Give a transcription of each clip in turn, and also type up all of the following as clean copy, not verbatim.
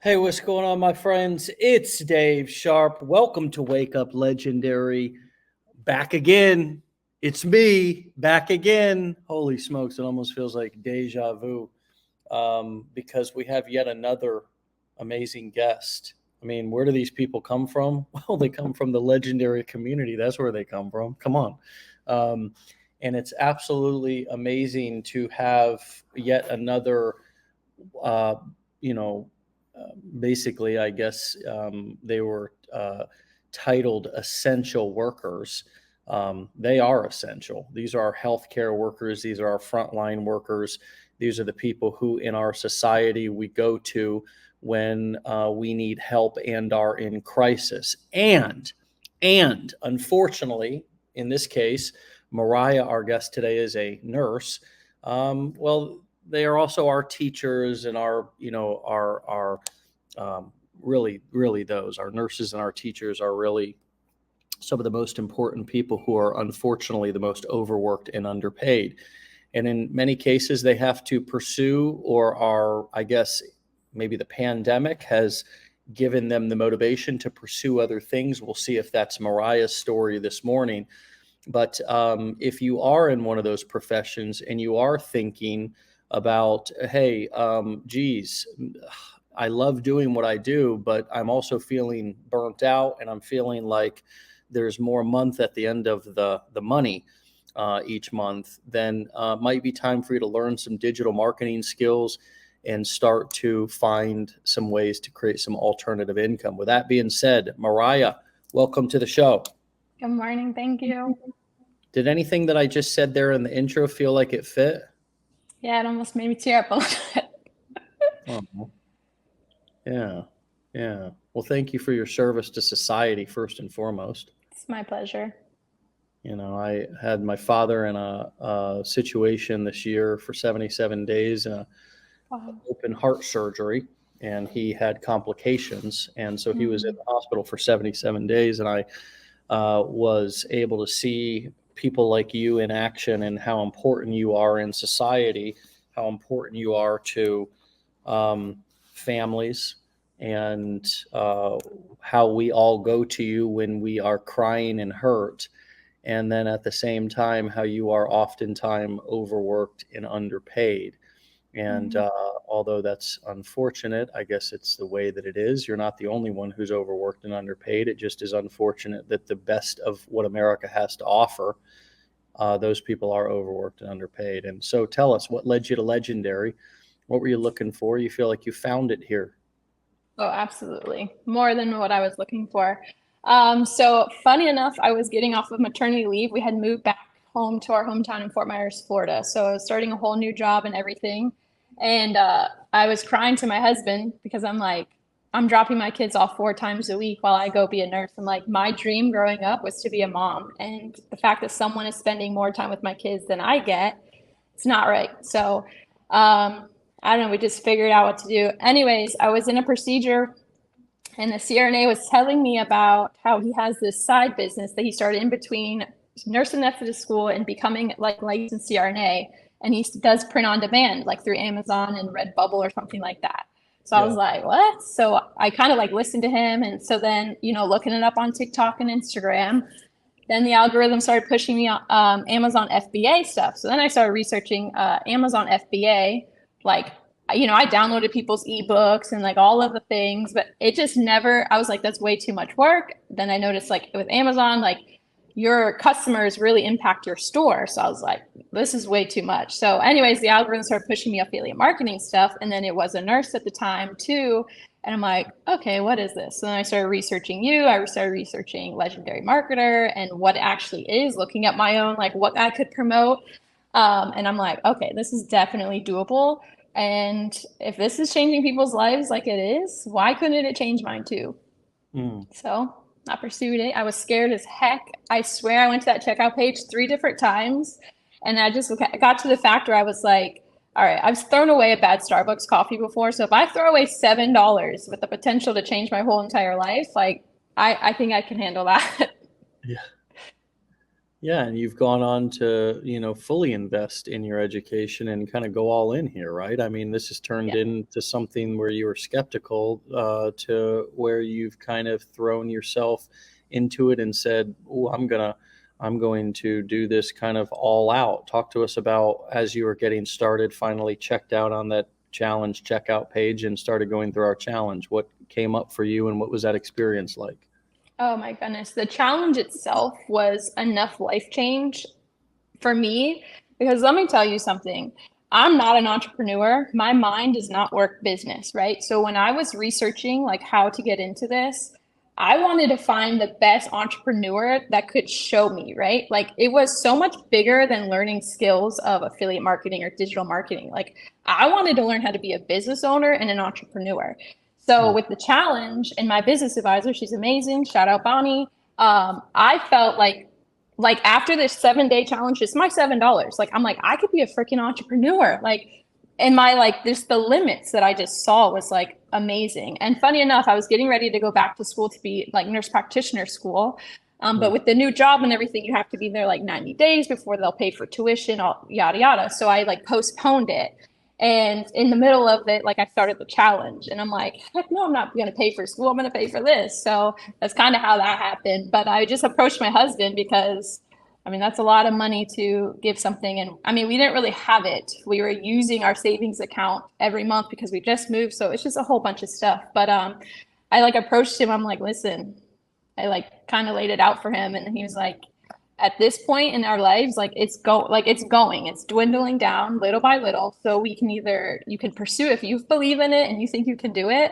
Hey, what's going on, my friends? It's Dave Sharpe. Welcome to Wake Up Legendary. Back again. It's me back again. Holy smokes, it almost feels like deja vu because we have yet another amazing guest. I mean, where do these people come from? Well, they come from the legendary community. That's where they come from. Come on. Um, and it's absolutely amazing to have yet another, uh, you know, basically, I guess they were titled essential workers. They are essential. These are our healthcare workers. These are our frontline workers. These are the people who in our society we go to when we need help and are in crisis. And unfortunately, in this case, Mariah, our guest today, is a nurse. Well, they are also our teachers and our really those our nurses and our teachers are really some of the most important people who are unfortunately the most overworked and underpaid. And in many cases, they have to pursue or are, I guess, maybe the pandemic has given them the motivation to pursue other things. We'll see if that's Mariah's story this morning. But if you are in one of those professions and you are thinking about, hey, geez, I love doing what I do, but I'm also feeling burnt out and I'm feeling like there's more month at the end of the money each month, then might be time for you to learn some digital marketing skills and start to find some ways to create some alternative income. With that being said, Mariah, welcome to the show. Good morning. Thank you. Did anything that I just said there in the intro feel like it fit? Yeah, it almost made me tear up a little bit. Oh, yeah. Yeah. Well, thank you for your service to society, first and foremost. It's my pleasure. You know, I had my father in a situation this year for 77 days, Wow. open heart surgery, and he had complications. And so he was in Mm, the hospital for 77 days. And I was able to see people like you in action and how important you are in society, how important you are to families, and how we all go to you when we are crying and hurt. And then at the same time, how you are oftentimes overworked and underpaid. And mm, although that's unfortunate, I guess it's the way that it is. You're not the only one who's overworked and underpaid. It just is unfortunate that the best of what America has to offer, those people are overworked and underpaid. And so tell us, what led you to Legendary? What were you looking for? You feel like you found it here. Oh, absolutely. More than what I was looking for. So funny enough, I was getting off of maternity leave. We had moved back home to our hometown in Fort Myers, Florida. So I was starting a whole new job and everything. And I was crying to my husband because I'm like, I'm dropping my kids off 4 times a week while I go be a nurse. And like my dream growing up was to be a mom. And the fact that someone is spending more time with my kids than I get, it's not right. So I don't know, we just figured out what to do. Anyways, I was in a procedure and the CRNA was telling me about how he has this side business that he started in between nurse anesthetist school and becoming like licensed CRNA. And he does print on demand, like through Amazon and Redbubble or something like that. So I was Yeah. like, what? So I kind of like listened to him. And so then, looking it up on TikTok and Instagram, then the algorithm started pushing me Amazon FBA stuff. So then I started researching Amazon FBA, like, I downloaded people's ebooks and like all of the things, but it just never, I was like, that's way too much work. Then I noticed like with Amazon, like your customers really impact your store. So I was like, this is way too much. So anyways, the algorithm started pushing me affiliate marketing stuff. And then it was a nurse at the time too. And I'm like, okay, what is this? So then I started researching you. I started researching Legendary Marketer and what it actually is, looking at my own, like what I could promote. And I'm like, okay, this is definitely doable. And if this is changing people's lives like it is, why couldn't it change mine too? Mm. So I pursued it. I was scared as heck. I swear I went to that checkout page 3 different times. And I just got to the fact where I was like, all right, I've thrown away a bad Starbucks coffee before. So if I throw away $7 with the potential to change my whole entire life, like I think I can handle that. Yeah. Yeah, and you've gone on to, fully invest in your education and kind of go all in here, right? I mean, this has turned Yeah. into something where you were skeptical to where you've kind of thrown yourself into it and said, "Oh, I'm going to do this kind of all out." Talk to us about as you were getting started, finally checked out on that challenge checkout page and started going through our challenge. What came up for you, and what was that experience like? Oh my goodness. The challenge itself was enough life change for me because let me tell you something. I'm not an entrepreneur. My mind does not work business, right? So when I was researching like how to get into this, I wanted to find the best entrepreneur that could show me, right? Like it was so much bigger than learning skills of affiliate marketing or digital marketing. Like I wanted to learn how to be a business owner and an entrepreneur. So with the challenge and my business advisor, she's amazing. Shout out Bonnie. I felt like after this 7 day challenge, it's my $7. Like I'm like, I could be a freaking entrepreneur. Like, and my like just the limits that I just saw was like amazing. And funny enough, I was getting ready to go back to school to be like nurse practitioner school. But with the new job and everything, you have to be there like 90 days before they'll pay for tuition, all yada yada. So I like postponed it. And in the middle of it, like I started the challenge and I'm like, heck no, I'm not going to pay for school. I'm going to pay for this. So that's kind of how that happened. But I just approached my husband because I mean, that's a lot of money to give something. And I mean, we didn't really have it. We were using our savings account every month because we just moved. So it's just a whole bunch of stuff. But I like approached him. I'm like, listen, I like kind of laid it out for him. And he was like, at this point in our lives, like it's going, it's dwindling down little by little. So we can either, you can pursue, if you believe in it and you think you can do it,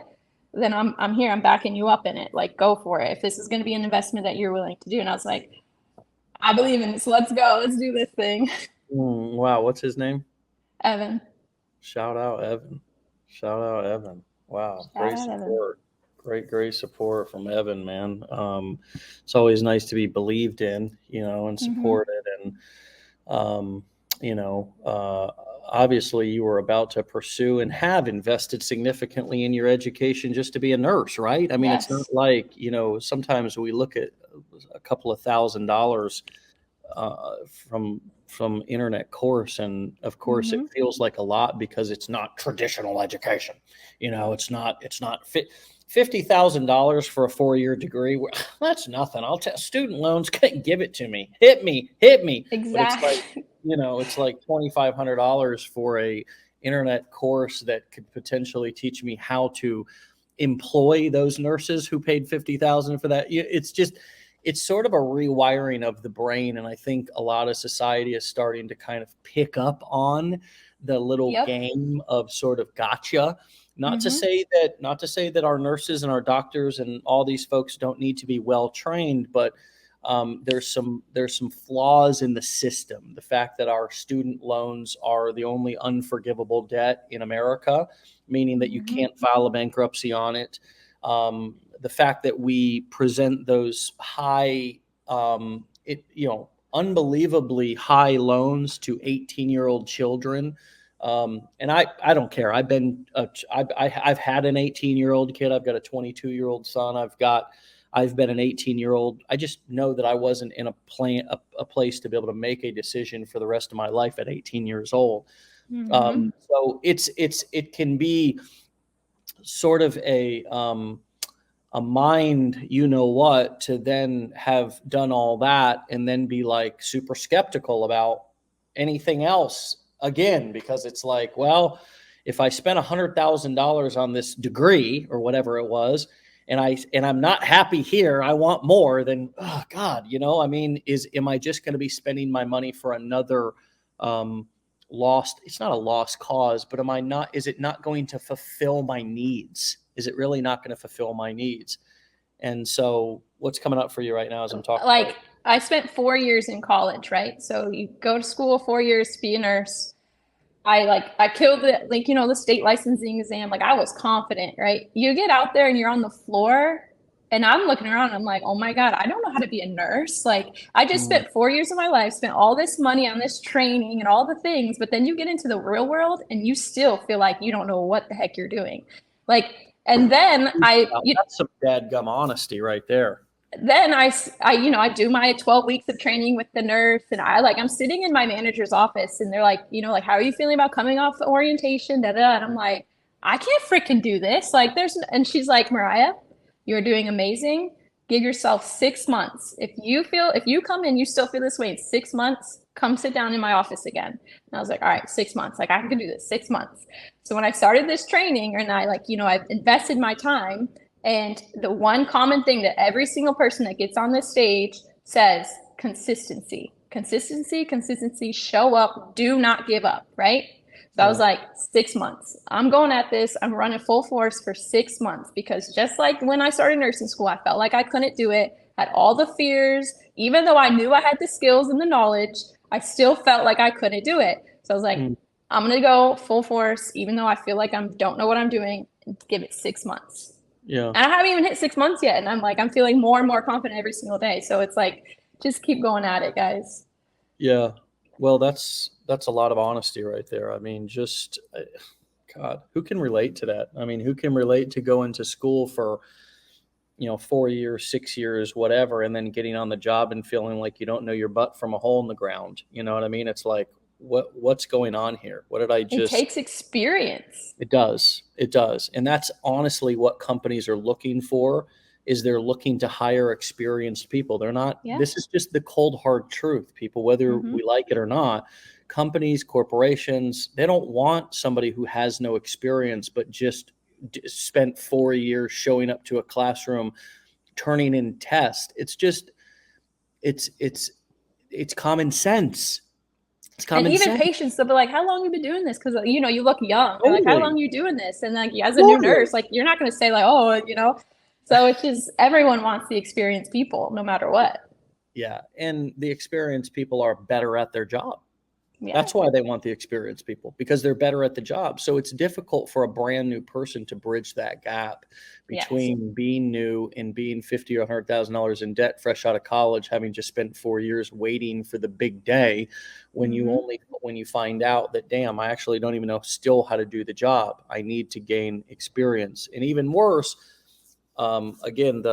then I'm here, I'm backing you up in it. Like, go for it. If this is going to be an investment that you're willing to do. And I was like, I believe in this. Let's go. Let's do this thing. Wow, what's his name? Evan. Shout out Evan. Shout out Evan. Wow, Shout great out Evan. support. Great support from Evan, man. It's always nice to be believed in, and Mm-hmm. supported. And, um, you know, uh, obviously you were about to pursue and have invested significantly in your education just to be a nurse, right? I mean, it's not Yes. like, sometimes we look at a couple of $1,000 from internet course, and of course it Mm-hmm. feels like a lot because it's not traditional education. It's not $50,000 for a 4-year degree. Well, that's nothing. I'll tell student loans can't give it to me. Hit me. But it's like, Exactly. it's like $2,500 for a internet course that could potentially teach me how to employ those nurses who paid 50,000 for that. It's sort of a rewiring of the brain, and I think a lot of society is starting to kind of pick up on the little Yep. game of sort of gotcha. Mm-hmm. Not to say that our nurses and our doctors and all these folks don't need to be well trained, but there's some flaws in the system. The fact that our student loans are the only unforgivable debt in America, meaning that you Mm-hmm. can't file a bankruptcy on it. The fact that we present those unbelievably high loans to 18-year-old children. And I don't care. I've had an 18-year-old kid. I've got a 22-year-old son. I've been an 18-year-old. I just know that I wasn't in a place to be able to make a decision for the rest of my life at 18 years old. Mm-hmm. So it can be sort of a mind, what, to then have done all that and then be like super skeptical about anything else again, because it's like, well, if I spent $100,000 on this degree or whatever it was, and I'm not happy here, I want more, then, oh God, I mean, am I just going to be spending my money for another lost, it's not a lost cause, but is it not going to fulfill my needs? Is it really not going to fulfill my needs? And so what's coming up for you right now as I'm talking about Like I spent 4 years in college, right? So you go to school 4 years to be a nurse. I killed the the state licensing exam. Like I was confident, right? You get out there and you're on the floor and I'm looking around and I'm like, oh my God, I don't know how to be a nurse. Like I just it? spent 4 years of my life, spent all this money on this training and all the things, but then you get into the real world and you still feel like you don't know what the heck you're doing. Like, and then That's some dadgum honesty right there. then I do my 12 weeks of training with the nurse, and I'm sitting in my manager's office, and they're like, like, how are you feeling about coming off the orientation? Da, da, da. And I'm like, I can't freaking do this. Like, and she's like, Mariah, you're doing amazing. Give yourself 6 months. If you come in, you still feel this way in 6 months, come sit down in my office again. And I was like, all right, 6 months. Like, I can do this 6 months. So when I started this training, and I've invested my time, and the one common thing that every single person that gets on this stage says, consistency, consistency, consistency, show up, do not give up, right? So I was like, 6 months. I'm going at this. I'm running full force for 6 months, because just like when I started nursing school, I felt like I couldn't do it, had all the fears. Even though I knew I had the skills and the knowledge, I still felt like I couldn't do it. So I was like, I'm going to go full force, even though I feel like I don't know what I'm doing, and give it 6 months. Yeah. And I haven't even hit 6 months yet. And I'm feeling more and more confident every single day. So it's like, just keep going at it, guys. Yeah. Well, that's a lot of honesty right there. I mean, God, who can relate to that? I mean, who can relate to going to school for, 4 years, 6 years, whatever, and then getting on the job and feeling like you don't know your butt from a hole in the ground? You know what I mean? It's like, what's going on here? What did I just... It takes experience. It does. It does. And that's honestly what companies are looking for, is they're looking to hire experienced people. They're not, This is just the cold, hard truth, people, whether we like it or not. Companies, corporations, they don't want somebody who has no experience, but just spent 4 years showing up to a classroom, turning in tests. It's just, it's common sense. And even patients, they'll be like, how long have you been doing this? Because, you look young. They're like, how long are you doing this? And like, as a new nurse, like, you're not going to say like, oh, So it's just, everyone wants the experienced people, no matter what. Yeah. And the experienced people are better at their job. Yeah. That's why they want the experienced people, because they're better at the job. So it's difficult for a brand new person to bridge that gap between being new and being $50,000 or $100,000 in debt, fresh out of college, having just spent 4 years waiting for the big day, when you find out that, damn, I actually don't even know still how to do the job. I need to gain experience. And even worse, again,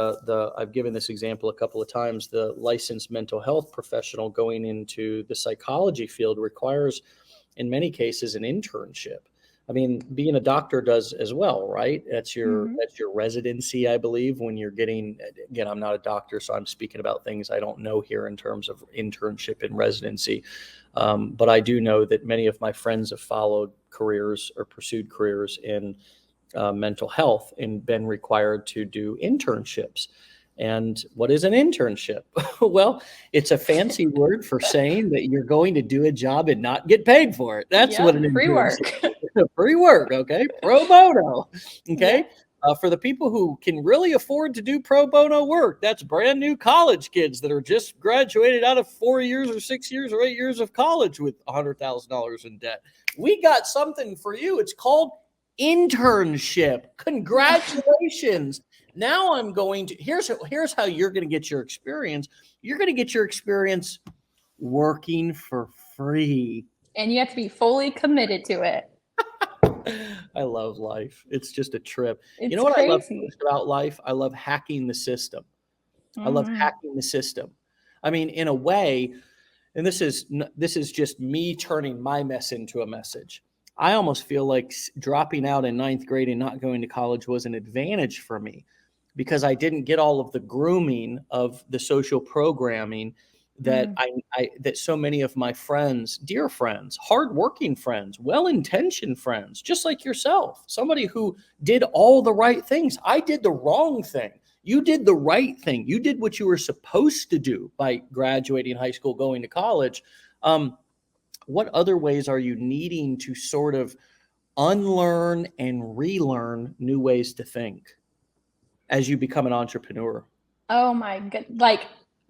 I've given this example a couple of times. The licensed mental health professional going into the psychology field requires, in many cases, an internship. I mean, being a doctor does as well, right? That's your residency, I believe, when you're getting, again, I'm not a doctor, so I'm speaking about things I don't know here in terms of internship and residency. But I do know that many of my friends have followed careers or pursued careers in mental health and been required to do internships. And what is an internship? Well, it's a fancy word for saying that you're going to do a job and not get paid for it. That's what an internship is. Free work, okay? Pro bono, okay? For the people who can really afford to do pro bono work, that's brand new college kids that are just graduated out of 4 years or 6 years or 8 years of college with $100,000 in debt. We got something for you. It's called internship. Congratulations. Now I'm going to, here's how you're going to get your experience. You're going to get your experience working for free. And you have to be fully committed to it. I love life. It's just a trip. It's you know what crazy. I love most about life? I love hacking the system. I love hacking the system. I mean, in a way, and this is just me turning my mess into a message. I almost feel like dropping out in 9th grade and not going to college was an advantage for me, because I didn't get all of the grooming of the social programming that that so many of my friends, dear friends, hardworking friends, well-intentioned friends, just like yourself, somebody who did all the right things. I did the wrong thing. You did the right thing. You did what you were supposed to do by graduating high school, going to college. What other ways are you needing to sort of unlearn and relearn new ways to think as you become an entrepreneur? Oh my God. Like,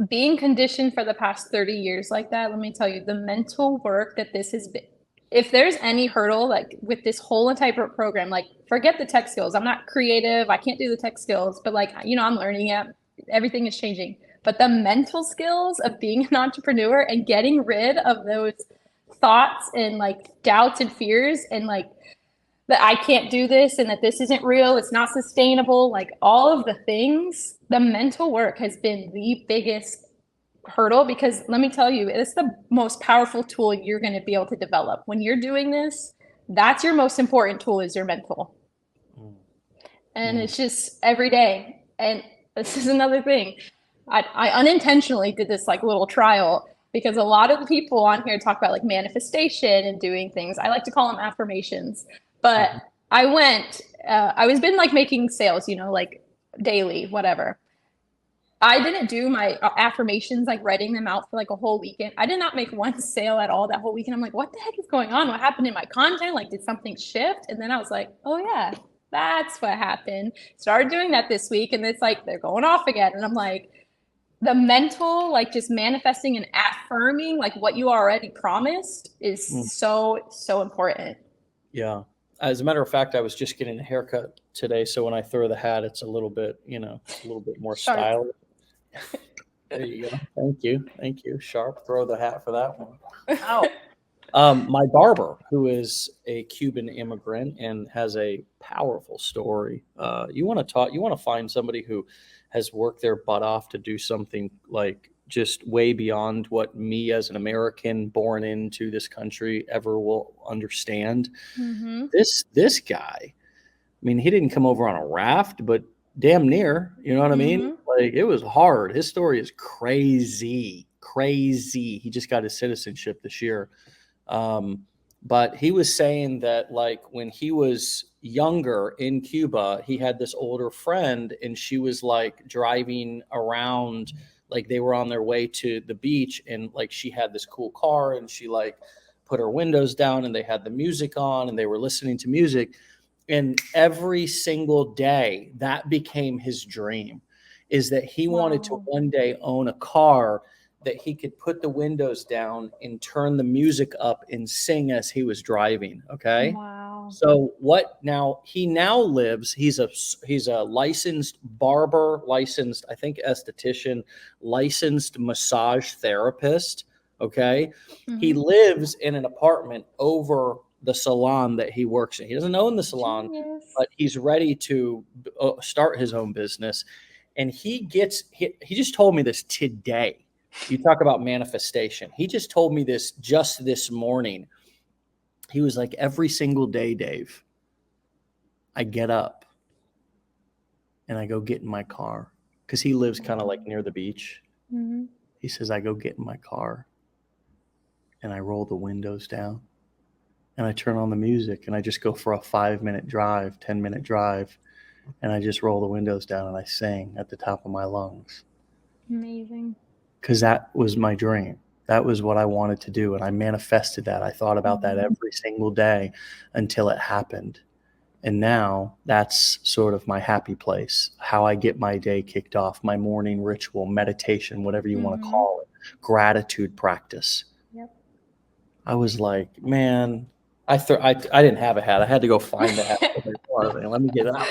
being conditioned for the past 30 years like that, let me tell you, the mental work that this has been, if there's any hurdle, like with this whole entire program, like, forget the tech skills. I'm not creative. I can't do the tech skills, but like, I'm learning it. Everything is changing. But the mental skills of being an entrepreneur and getting rid of those thoughts and like doubts and fears, and like that I can't do this and that this isn't real, it's not sustainable, like all of the things, the mental work has been the biggest hurdle, because let me tell you, it's the most powerful tool you're going to be able to develop. When you're doing this, that's your most important tool, is your mental. And it's just every day. And this is another thing. I unintentionally did this like little trial, because a lot of the people on here talk about like manifestation and doing things. I like to call them affirmations. But I was been like making sales, you know, like daily, whatever. I didn't do my affirmations, like writing them out for like a whole weekend. I did not make one sale at all that whole weekend. I'm like, what the heck is going on? What happened in my content? Like, did something shift? And then I was like, oh yeah, that's what happened. Started doing that this week, and it's like they're going off again. And I'm like, the mental, like just manifesting and affirming like what you already promised is so important. Yeah. As a matter of fact, I was just getting a haircut today, so when I throw the hat, it's a little bit, it's a little bit more Sharp. stylish. There you go. Thank you. Sharp. Throw the hat for that one. Ow. My barber, who is a Cuban immigrant and has a powerful story. You want to find somebody who has worked their butt off to do something like just way beyond what me as an American born into this country ever will understand. This guy, I mean, he didn't come over on a raft, but damn near, you know what I mean? Like, it was hard. His story is crazy. He just got his citizenship this year. But he was saying that, like, when he was younger in Cuba, he had this older friend, and she was like driving around, like they were on their way to the beach, and like she had this cool car, and she like put her windows down, and they had the music on, and they were listening to music. And every single day, that became his dream, is that he wanted to one day own a car that he could put the windows down and turn the music up and sing as he was driving. Okay. Wow. So he now lives, he's a licensed barber, licensed, I think, esthetician, licensed massage therapist. Okay. He lives in an apartment over the salon that he works in. He doesn't own the salon, but he's ready to start his own business. And he just told me this today. You talk about manifestation. He just told me this just this morning. He was like, every single day, Dave, I get up and I go get in my car, because he lives kind of like near the beach. He says, I go get in my car and I roll the windows down and I turn on the music, and I just go for a 5-minute drive, 10-minute drive, and I just roll the windows down and I sing at the top of my lungs. Amazing. Because that was my dream. That was what I wanted to do. And I manifested that. I thought about that every single day until it happened. And now that's sort of my happy place, how I get my day kicked off, my morning ritual, meditation, whatever you want to call it, gratitude practice. I was like, man, I didn't have a hat. I had to go find the hat. Let me get it out.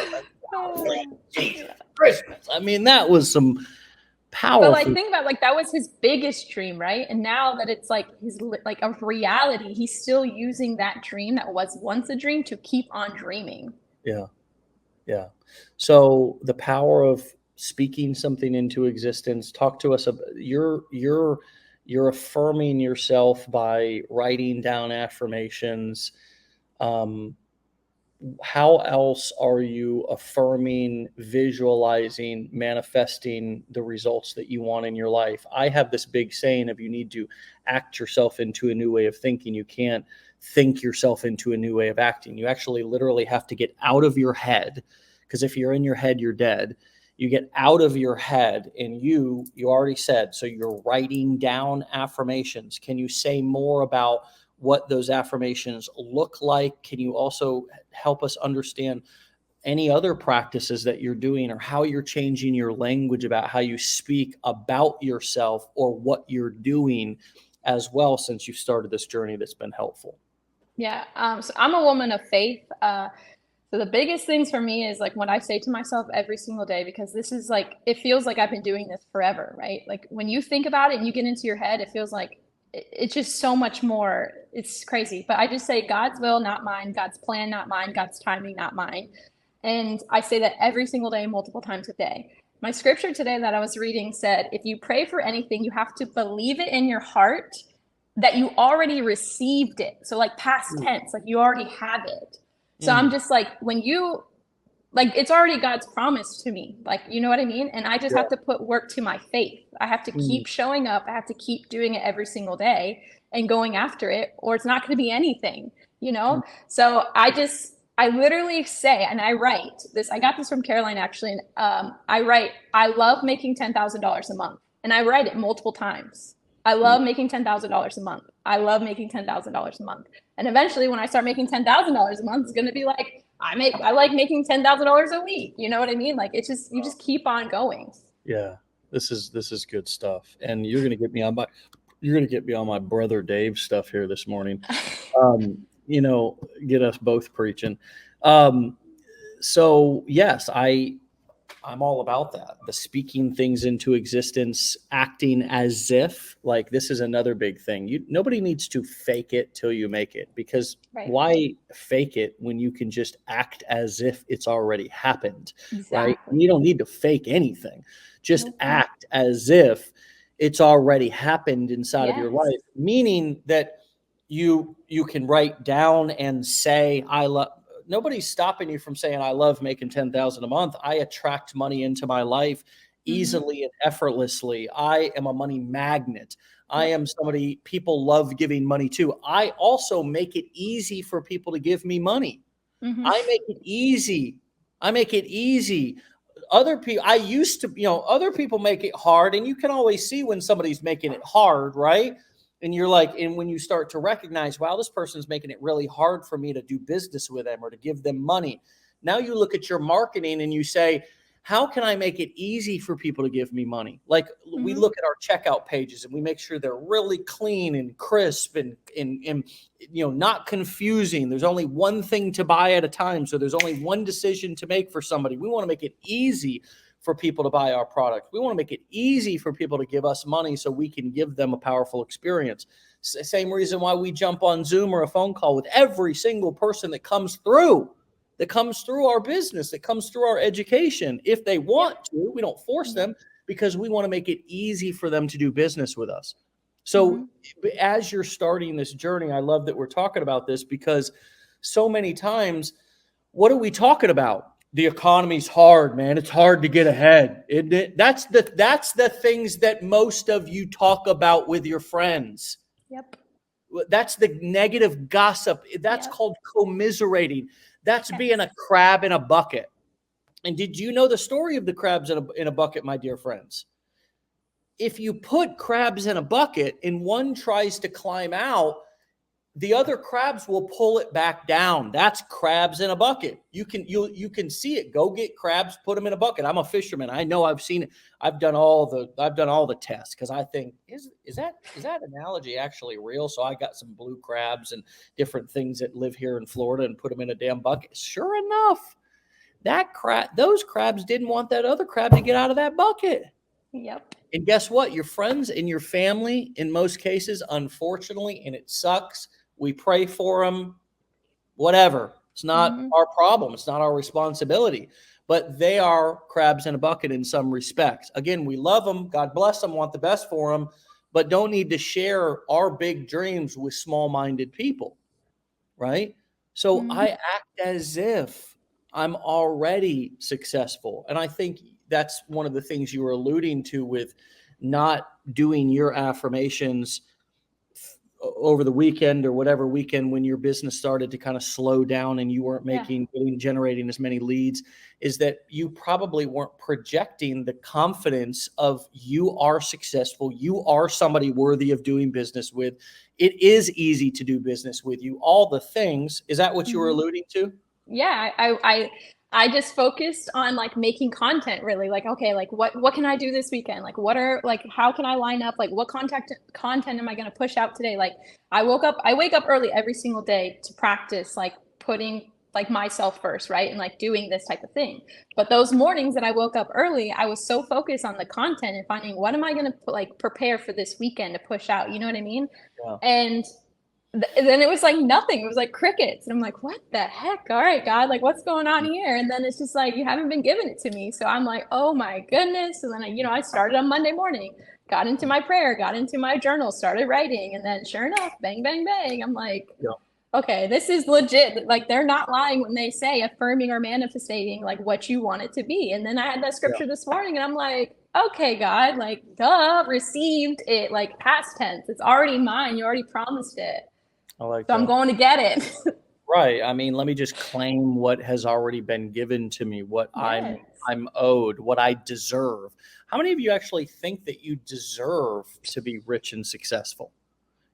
Christmas. I mean, that was some powerful. But like, think about, like, that was his biggest dream, right? And now that it's like his like a reality, he's still using that dream that was once a dream to keep on dreaming. Yeah. So the power of speaking something into existence. Talk to us about you're affirming yourself by writing down affirmations. How else are you affirming, visualizing, manifesting the results that you want in your life? I have this big saying of, you need to act yourself into a new way of thinking. You can't think yourself into a new way of acting. You actually literally have to get out of your head, because if you're in your head, you're dead. You get out of your head, and you already said, so you're writing down affirmations. Can you say more about what those affirmations look like? Can you also help us understand any other practices that you're doing, or how you're changing your language about how you speak about yourself or what you're doing as well, since you've started this journey that's been helpful? Yeah. So I'm a woman of faith. So the biggest things for me is like when I say to myself every single day, because this is like, it feels like I've been doing this forever, right? Like when you think about it and you get into your head, it feels like it's just so much more. It's crazy. But I just say God's will, not mine. God's plan, not mine. God's timing, not mine. And I say that every single day, multiple times a day. My scripture today that I was reading said, if you pray for anything, you have to believe it in your heart that you already received it. So like past tense, like you already have it. So I'm just like, when you, like, it's already God's promise to me. Like, you know what I mean? And I just have to put work to my faith. I have to keep showing up. I have to keep doing it every single day and going after it, or it's not going to be anything, you know? So I literally say, and I write this, I got this from Caroline actually. And I write, I love making $10,000 a month. And I write it multiple times. I love making $10,000 a month. I love making $10,000 a month. And eventually when I start making $10,000 a month, it's going to be like, I like making $10,000 a week. You know what I mean? Like, it's just, you just keep on going. Yeah, this is good stuff. And you're going to get me on my brother Dave stuff here this morning. Get us both preaching. So yes, I'm all about that. The speaking things into existence, acting as if, like, this is another big thing. Nobody needs to fake it till you make it, because why fake it when you can just act as if it's already happened, right? You don't need to fake anything. Just act as if it's already happened inside of your life, meaning that you can write down and say, nobody's stopping you from saying, I love making $10,000 a month. I attract money into my life easily and effortlessly. I am a money magnet. I am somebody people love giving money to. I also make it easy for people to give me money. I make it easy. Other people, other people make it hard, and you can always see when somebody's making it hard, right? And you're like, and when you start to recognize, wow, this person's making it really hard for me to do business with them or to give them money. Now you look at your marketing and you say, how can I make it easy for people to give me money? Like we look at our checkout pages and we make sure they're really clean and crisp and not confusing. There's only one thing to buy at a time. So there's only one decision to make for somebody. We want to make it easy for people to buy our product. We want to make it easy for people to give us money so we can give them a powerful experience. Same reason why we jump on Zoom or a phone call with every single person that comes through our business, that comes through our education. If they want to, we don't force them, because we want to make it easy for them to do business with us. So as you're starting this journey, I love that we're talking about this, because so many times, what are we talking about? The economy's hard, man. It's hard to get ahead. That's the things that most of you talk about with your friends. Yep. That's the negative gossip. That's called commiserating. That's being a crab in a bucket. And did you know the story of the crabs in a bucket, my dear friends? If you put crabs in a bucket and one tries to climb out, the other crabs will pull it back down. That's crabs in a bucket. You can see it. Go get crabs, put them in a bucket. I'm a fisherman. I know, I've seen it. I've done all the tests, because I think, is that analogy actually real? So I got some blue crabs and different things that live here in Florida and put them in a damn bucket. Sure enough, those crabs didn't want that other crab to get out of that bucket. Yep. And guess what? Your friends and your family, in most cases, unfortunately, and it sucks, we pray for them, whatever. It's not our problem. It's not our responsibility. But they are crabs in a bucket in some respects. Again, we love them. God bless them. Want the best for them. But don't need to share our big dreams with small-minded people, right? So I act as if I'm already successful. And I think that's one of the things you were alluding to with not doing your affirmations over the weekend or whatever weekend when your business started to kind of slow down and you weren't generating as many leads, is that you probably weren't projecting the confidence of you are successful. You are somebody worthy of doing business with. It is easy to do business with you. All the things. Is that what you were alluding to? Yeah, I just focused on like making content, really, like, okay, like what can I do this weekend? Like, how can I line up? Like, what content am I going to push out today? Like, I wake up early every single day to practice, like putting like myself first, right? And like doing this type of thing. But those mornings that I woke up early, I was so focused on the content and finding what am I going to like prepare for this weekend to push out, you know what I mean? Yeah. And then it was like nothing. It was like crickets. And I'm like, what the heck? All right, God, like what's going on here? And then it's just like, you haven't been giving it to me. So I'm like, oh my goodness. And then, I started on Monday morning, got into my prayer, got into my journal, started writing. And then sure enough, bang, bang, bang. I'm like, Yeah. okay, this is legit. Like they're not lying when they say affirming or manifesting like what you want it to be. And then I had that scripture this morning and I'm like, okay, God, like duh, received it, like past tense. It's already mine. You already promised it. I like So that. I'm going to get it. Right. I mean, let me just claim what has already been given to me, what Yes. I'm owed, what I deserve. How many of you actually think that you deserve to be rich and successful?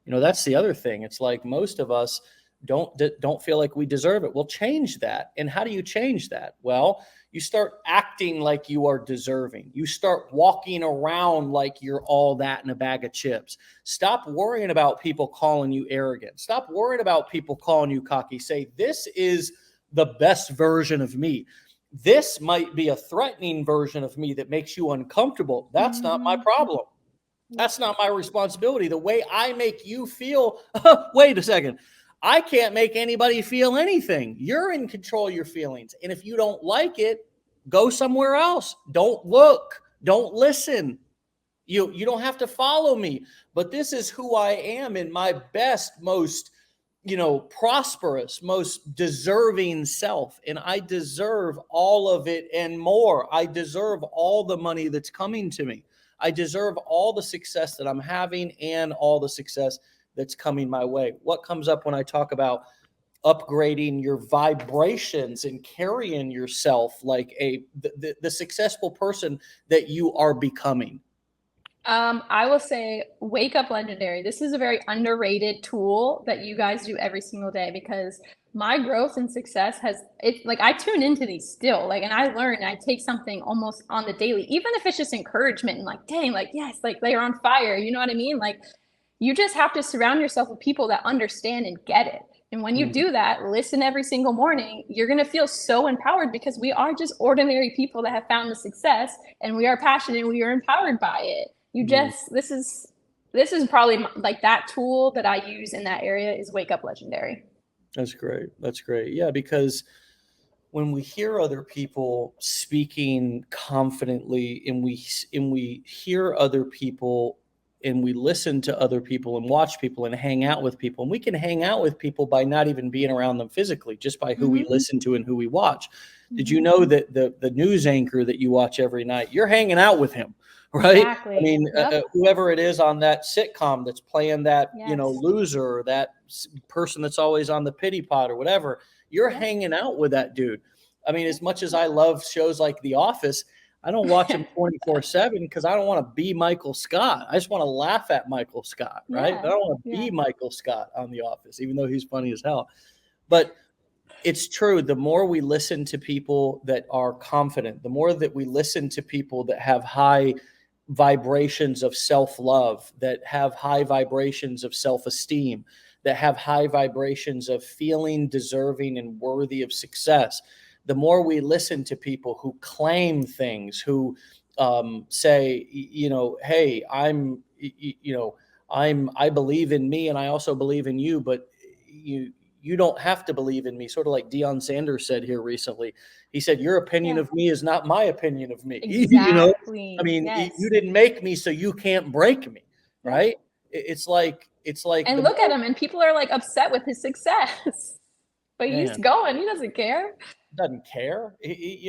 That's the other thing. It's like most of us don't feel like we deserve it. Well, change that. And how do you change that? Well, you start acting like you are deserving. You start walking around like you're all that in a bag of chips. Stop worrying about people calling you arrogant. Stop worrying about people calling you cocky. Say, this is the best version of me. This might be a threatening version of me that makes you uncomfortable. That's not my problem. That's not my responsibility. The way I make you feel, wait a second. I can't make anybody feel anything. You're in control of your feelings. And if you don't like it, go somewhere else. Don't look. Don't listen. You don't have to follow me. But this is who I am in my best, most, prosperous, most deserving self. And I deserve all of it and more. I deserve all the money that's coming to me. I deserve all the success that I'm having and all the success that's coming my way. What comes up when I talk about upgrading your vibrations and carrying yourself like the successful person that you are becoming? I will say Wake Up Legendary. This is a very underrated tool that you guys do every single day because my growth and success it's like I tune into these still, like, and I learn, and I take something almost on the daily, even if it's just encouragement and like, dang, like, yes, like they're on fire. You know what I mean? Like, you just have to surround yourself with people that understand and get it. And when you do that, listen every single morning, you're going to feel so empowered because we are just ordinary people that have found the success and we are passionate and we are empowered by it. This is probably like that tool that I use in that area is Wake Up Legendary. That's great. That's great. Yeah, because when we hear other people speaking confidently and we hear other people and we listen to other people and watch people and hang out with people, and we can hang out with people by not even being around them physically, just by who we listen to and who we watch. Did you know that the news anchor that you watch every night, you're hanging out with him? Right. Exactly. I mean, whoever it is on that sitcom that's playing that, Yes. loser, or that person that's always on the pity pot or whatever, you're hanging out with that dude. I mean, as much as I love shows like The Office, I don't watch them 24/7 because I don't want to be Michael Scott. I just want to laugh at Michael Scott, right? Yeah. I don't want to be Michael Scott on The Office, even though he's funny as hell. But it's true. The more we listen to people that are confident, the more that we listen to people that have high vibrations of self-love, that have high vibrations of self-esteem, that have high vibrations of feeling deserving and worthy of success, the more we listen to people who claim things, who say, hey, I believe in me and I also believe in you, but you don't have to believe in me. Sort of like Deion Sanders said here recently. He said, your opinion of me is not my opinion of me. Exactly. I mean, yes. you didn't make me, so you can't break me. Right. It's like, and look at him, and people are like upset with his success, but he's going, he doesn't care. Doesn't care. He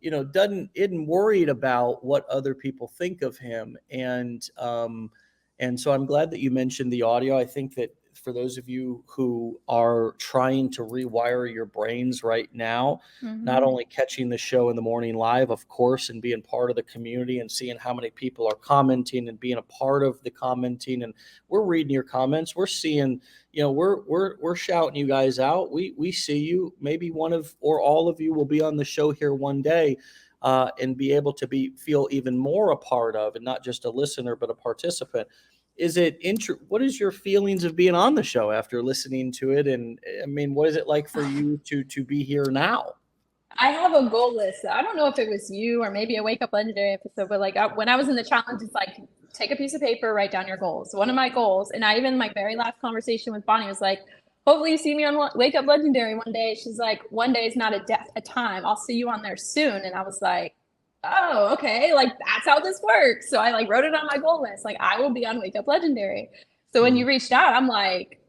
isn't worried about what other people think of him. And so I'm glad that you mentioned the audio. I think that for those of you who are trying to rewire your brains right now, not only catching the show in the morning live, of course, and being part of the community and seeing how many people are commenting and being a part of the commenting, and we're reading your comments, we're seeing, we're shouting you guys out. We see you. Maybe one of or all of you will be on the show here one day and be able to feel even more a part of, and not just a listener, but a participant. is it what is your feelings of being on the show after listening to it? And I mean, what is it like for you to be here now? I have a goal list. I don't know if it was you or maybe a Wake Up Legendary episode, but like when I was in the challenge, it's like take a piece of paper, write down your goals. One of my goals, and I even my very last conversation with Bonnie was like, hopefully you see me on Wake Up Legendary one day. She's like, one day is not a time. I'll see you on there soon. And I was like, oh, okay, like that's how this works. So I like wrote it on my goal list. Like I will be on Wake Up Legendary. So when you reached out, I'm like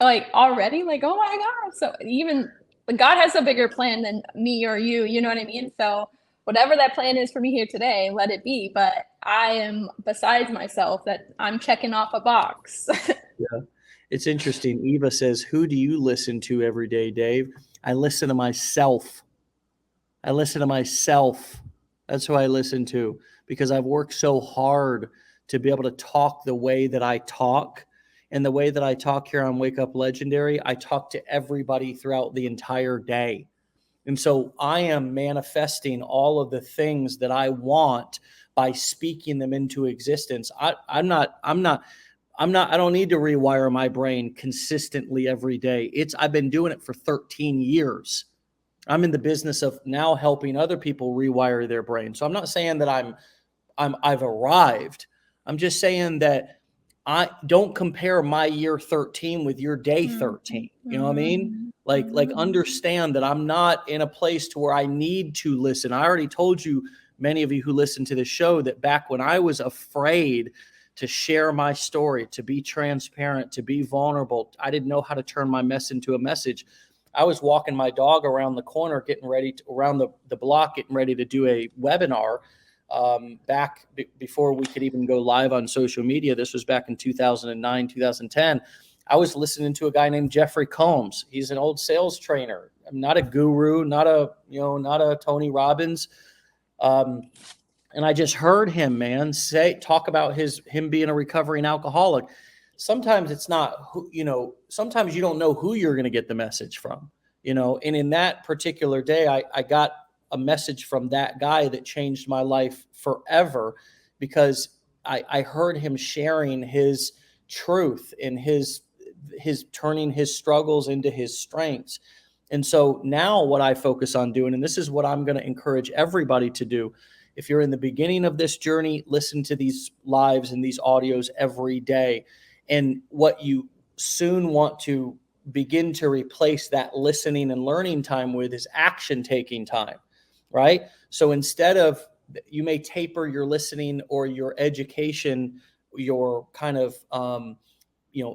already like, oh my God. So even God has a bigger plan than me or you know what I mean? So whatever that plan is for me here today, let it be. But I am besides myself that I'm checking off a box. Yeah. It's interesting. Eva says, who do you listen to every day, Dave? I listen to myself. I listen to myself. That's who I listen to because I've worked so hard to be able to talk the way that I talk. And the way that I talk here on Wake Up Legendary, I talk to everybody throughout the entire day. And so I am manifesting all of the things that I want by speaking them into existence. I don't need to rewire my brain consistently every day. I've been doing it for 13 years. I'm in the business of now helping other people rewire their brain. So I'm not saying that I've arrived. I'm just saying that I don't compare my year 13 with your day 13. You know what I mean? Like understand that I'm not in a place to where I need to listen. I already told you, many of you who listen to the show, that back when I was afraid to share my story, to be transparent, to be vulnerable, I didn't know how to turn my mess into a message. I was walking my dog around the corner, around the block, getting ready to do a webinar back before we could even go live on social media. This was back in 2009, 2010. I was listening to a guy named Jeffrey Combs. He's an old sales trainer. I'm not a guru, not a Tony Robbins. And I just heard him, man, talk about him being a recovering alcoholic. Sometimes it's not, sometimes you don't know who you're going to get the message from, and in that particular day, I got a message from that guy that changed my life forever because I heard him sharing his truth and his turning his struggles into his strengths. And so now what I focus on doing, and this is what I'm going to encourage everybody to do. If you're in the beginning of this journey, listen to these lives and these audios every day. And what you soon want to begin to replace that listening and learning time with is action taking time, right? So instead of, you may taper your listening or your education, your kind of,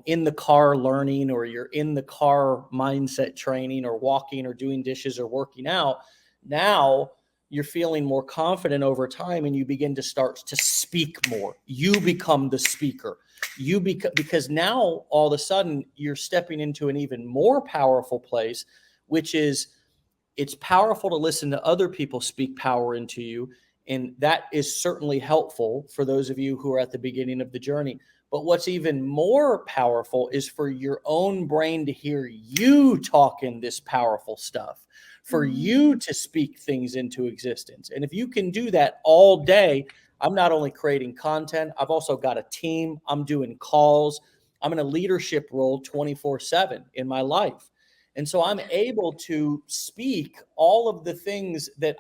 in the car learning, or you're in the car mindset training or walking or doing dishes or working out. Now you're feeling more confident over time and you begin to start to speak more. You become the speaker. Because now all of a sudden you're stepping into an even more powerful place, which is, it's powerful to listen to other people speak power into you. And that is certainly helpful for those of you who are at the beginning of the journey. But what's even more powerful is for your own brain to hear you talking this powerful stuff, for you to speak things into existence. And if you can do that all day, I'm not only creating content, I've also got a team. I'm doing calls. I'm in a leadership role 24/7 in my life. And so I'm able to speak all of the things that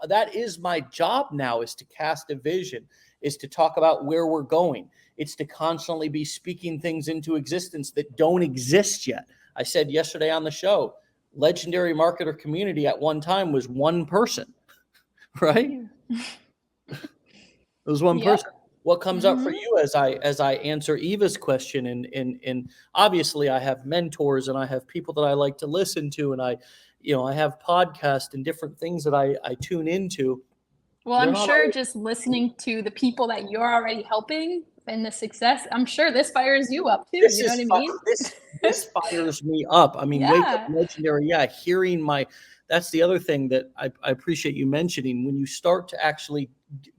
that is my job now, is to cast a vision, is to talk about where we're going. It's to constantly be speaking things into existence that don't exist yet. I said yesterday on the show, legendary marketer community at one time was one person, right? It was one person. What comes up for you as I answer Eva's question? And obviously I have mentors and I have people that I like to listen to, and I have podcasts and different things that I tune into. Well, I'm sure just listening to the people that you're already helping and the success, I'm sure this fires you up too. You know what I mean? This fires me up. I mean, Wake Up Legendary. Yeah. That's the other thing that I appreciate you mentioning. When you start to actually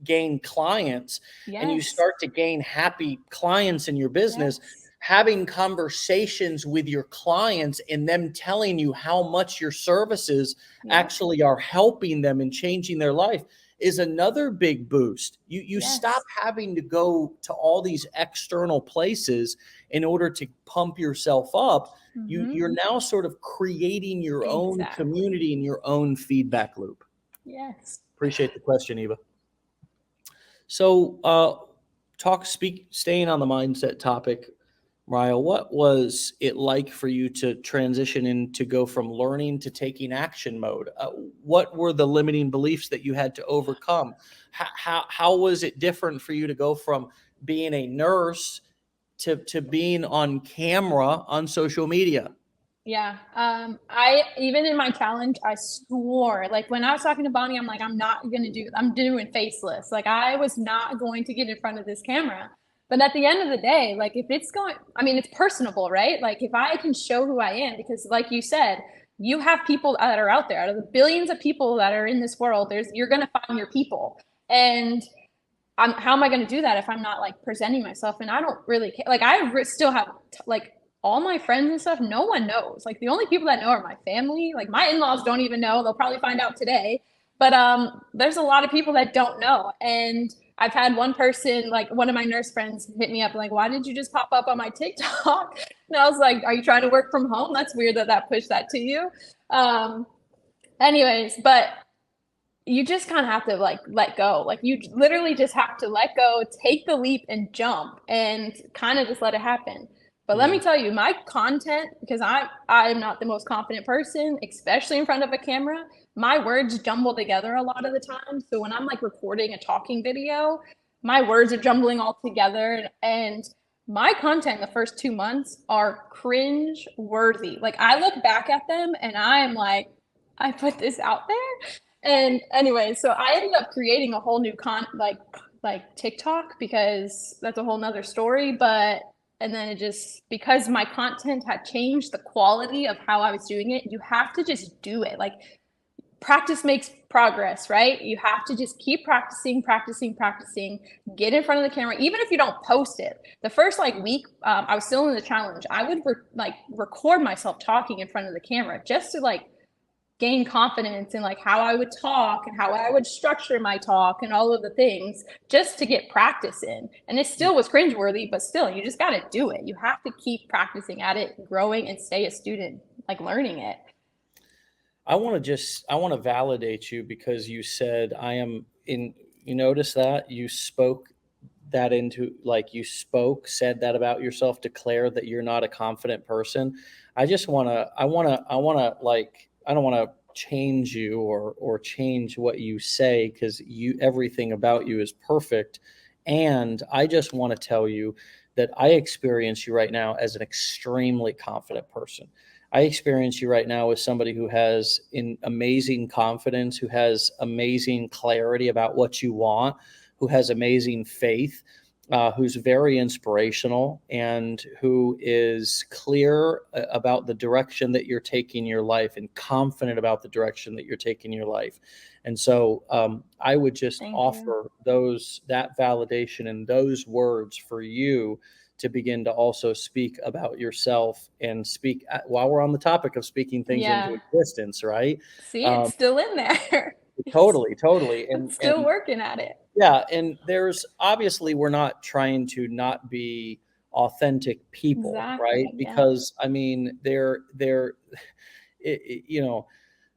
gain clients and you start to gain happy clients in your business, having conversations with your clients and them telling you how much your services actually are helping them and changing their life. is another big boost. You stop having to go to all these external places in order to pump yourself up. You're now sort of creating your own community and your own feedback loop. Yes. Appreciate the question, Eva. So staying on the mindset topic, Mariahh, what was it like for you to transition and to go from learning to taking action mode? What were the limiting beliefs that you had to overcome? How was it different for you to go from being a nurse to being on camera on social media? Yeah. I, even in my challenge, I swore, like when I was talking to Bonnie, I'm like, I'm doing faceless. Like I was not going to get in front of this camera. But at the end of the day, like if it's it's personable, right? Like if I can show who I am, because like you said, you have people that are out there, out of the billions of people that are in this world, you're going to find your people. And how am I going to do that if I'm not like presenting myself? And I don't really care. Like I still have like all my friends and stuff. No one knows. Like the only people that know are my family. Like my in-laws don't even know. They'll probably find out today. But there's a lot of people that don't know. And I've had one person, like one of my nurse friends, hit me up like, "Why did you just pop up on my TikTok?" And I was like, "Are you trying to work from home? That's weird that pushed that to you." Anyways, but you just kind of have to like let go. Like you literally just have to let go, take the leap and jump and kind of just let it happen. But let me tell you, my content, because I'm not the most confident person, especially in front of a camera, my words jumble together a lot of the time. So when I'm like recording a talking video, my words are jumbling all together. And my content in the first 2 months are cringe worthy. Like I look back at them and I am like, I put this out there. And anyway, so I ended up creating a whole new like TikTok, because that's a whole nother story. And then because my content had changed the quality of how I was doing it, you have to just do it. Like practice makes progress, right? You have to just keep practicing, get in front of the camera, even if you don't post it. The first like week, I was still in the challenge. I would record myself talking in front of the camera just to like gain confidence in like how I would talk and how I would structure my talk and all of the things, just to get practice in. And it still was cringeworthy, but still, you just got to do it. You have to keep practicing at it, growing, and stay a student, like learning it. I want to validate you, because you said you notice that you spoke that into, like said that about yourself, declared that you're not a confident person. I want to like, I don't want to change you or change what you say, because everything about you is perfect. And I just want to tell you that I experience you right now as an extremely confident person. I experience you right now as somebody who has amazing confidence, who has amazing clarity about what you want, who has amazing faith, who's very inspirational, and who is clear about the direction that you're taking your life and confident about the direction that you're taking your life. And so I would just offer that validation and those words for you to begin to also speak about yourself and while we're on the topic of speaking things into existence, right? See, it's still in there. Totally. And still working at it. Yeah. And there's obviously, we're not trying to not be authentic people, right? Because I mean,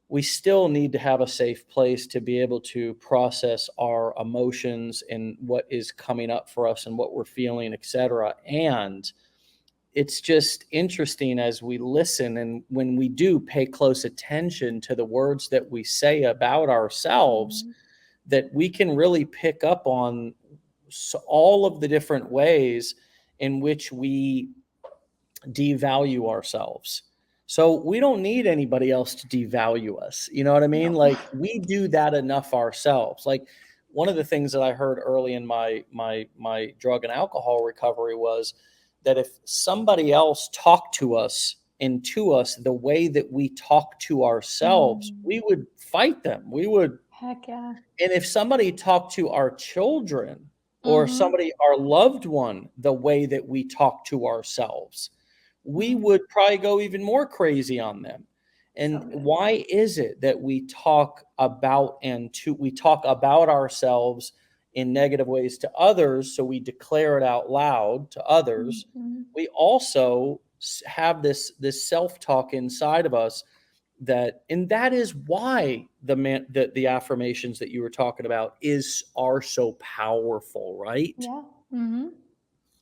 we still need to have a safe place to be able to process our emotions and what is coming up for us and what we're feeling, etc. And it's just interesting as we listen, and when we do pay close attention to the words that we say about ourselves, that we can really pick up on all of the different ways in which we devalue ourselves. So we don't need anybody else to devalue us. You know what I mean? No. Like we do that enough ourselves. Like one of the things that I heard early in my drug and alcohol recovery was that if somebody else talked to us and to us the way that we talk to ourselves, we would fight them. We would. Heck yeah. And if somebody talked to our children or our loved one the way that we talk to ourselves, we would probably go even more crazy on them. And So good. why is it that we talk about we talk about ourselves in negative ways to others, so we declare it out loud to others? Mhm. We also have this self-talk inside of us and that is why the affirmations that you were talking about are so powerful, right? Yeah. Hmm.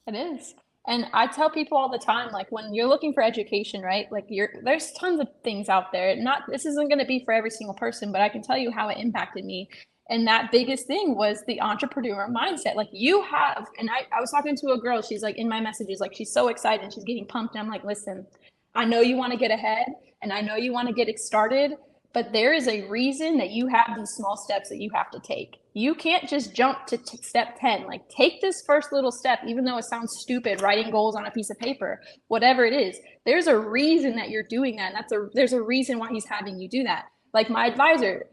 It is. And I tell people all the time, like when you're looking for education, right? Like there's tons of things out there. Not this isn't going to be for every single person, but I can tell you how it impacted me. And that biggest thing was the entrepreneur mindset. Like you have, and I was talking to a girl, she's like in my messages, like she's so excited and she's getting pumped. And I'm like, listen, I know you want to get ahead and I know you want to get it started, but there is a reason that you have these small steps that you have to take. You can't just jump to step 10. Like take this first little step, even though it sounds stupid, writing goals on a piece of paper, whatever it is. There's a reason that you're doing that. And there's a reason why he's having you do that. Like my advisor,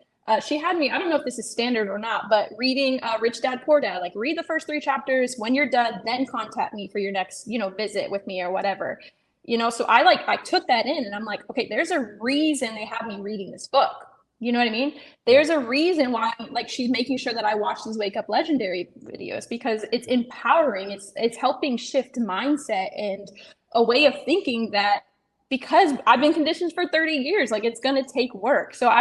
she had me, I don't know if this is standard or not, but reading Rich Dad, Poor Dad, like read the first 3 chapters. When you're done, then contact me for your next, visit with me or whatever. So I took that in and I'm like, okay, there's a reason they have me reading this book. You know what I mean? There's a reason why, like, she's making sure that I watch these Wake Up Legendary videos because it's empowering. It's helping shift mindset and a way of thinking that because I've been conditioned for 30 years, like it's going to take work. So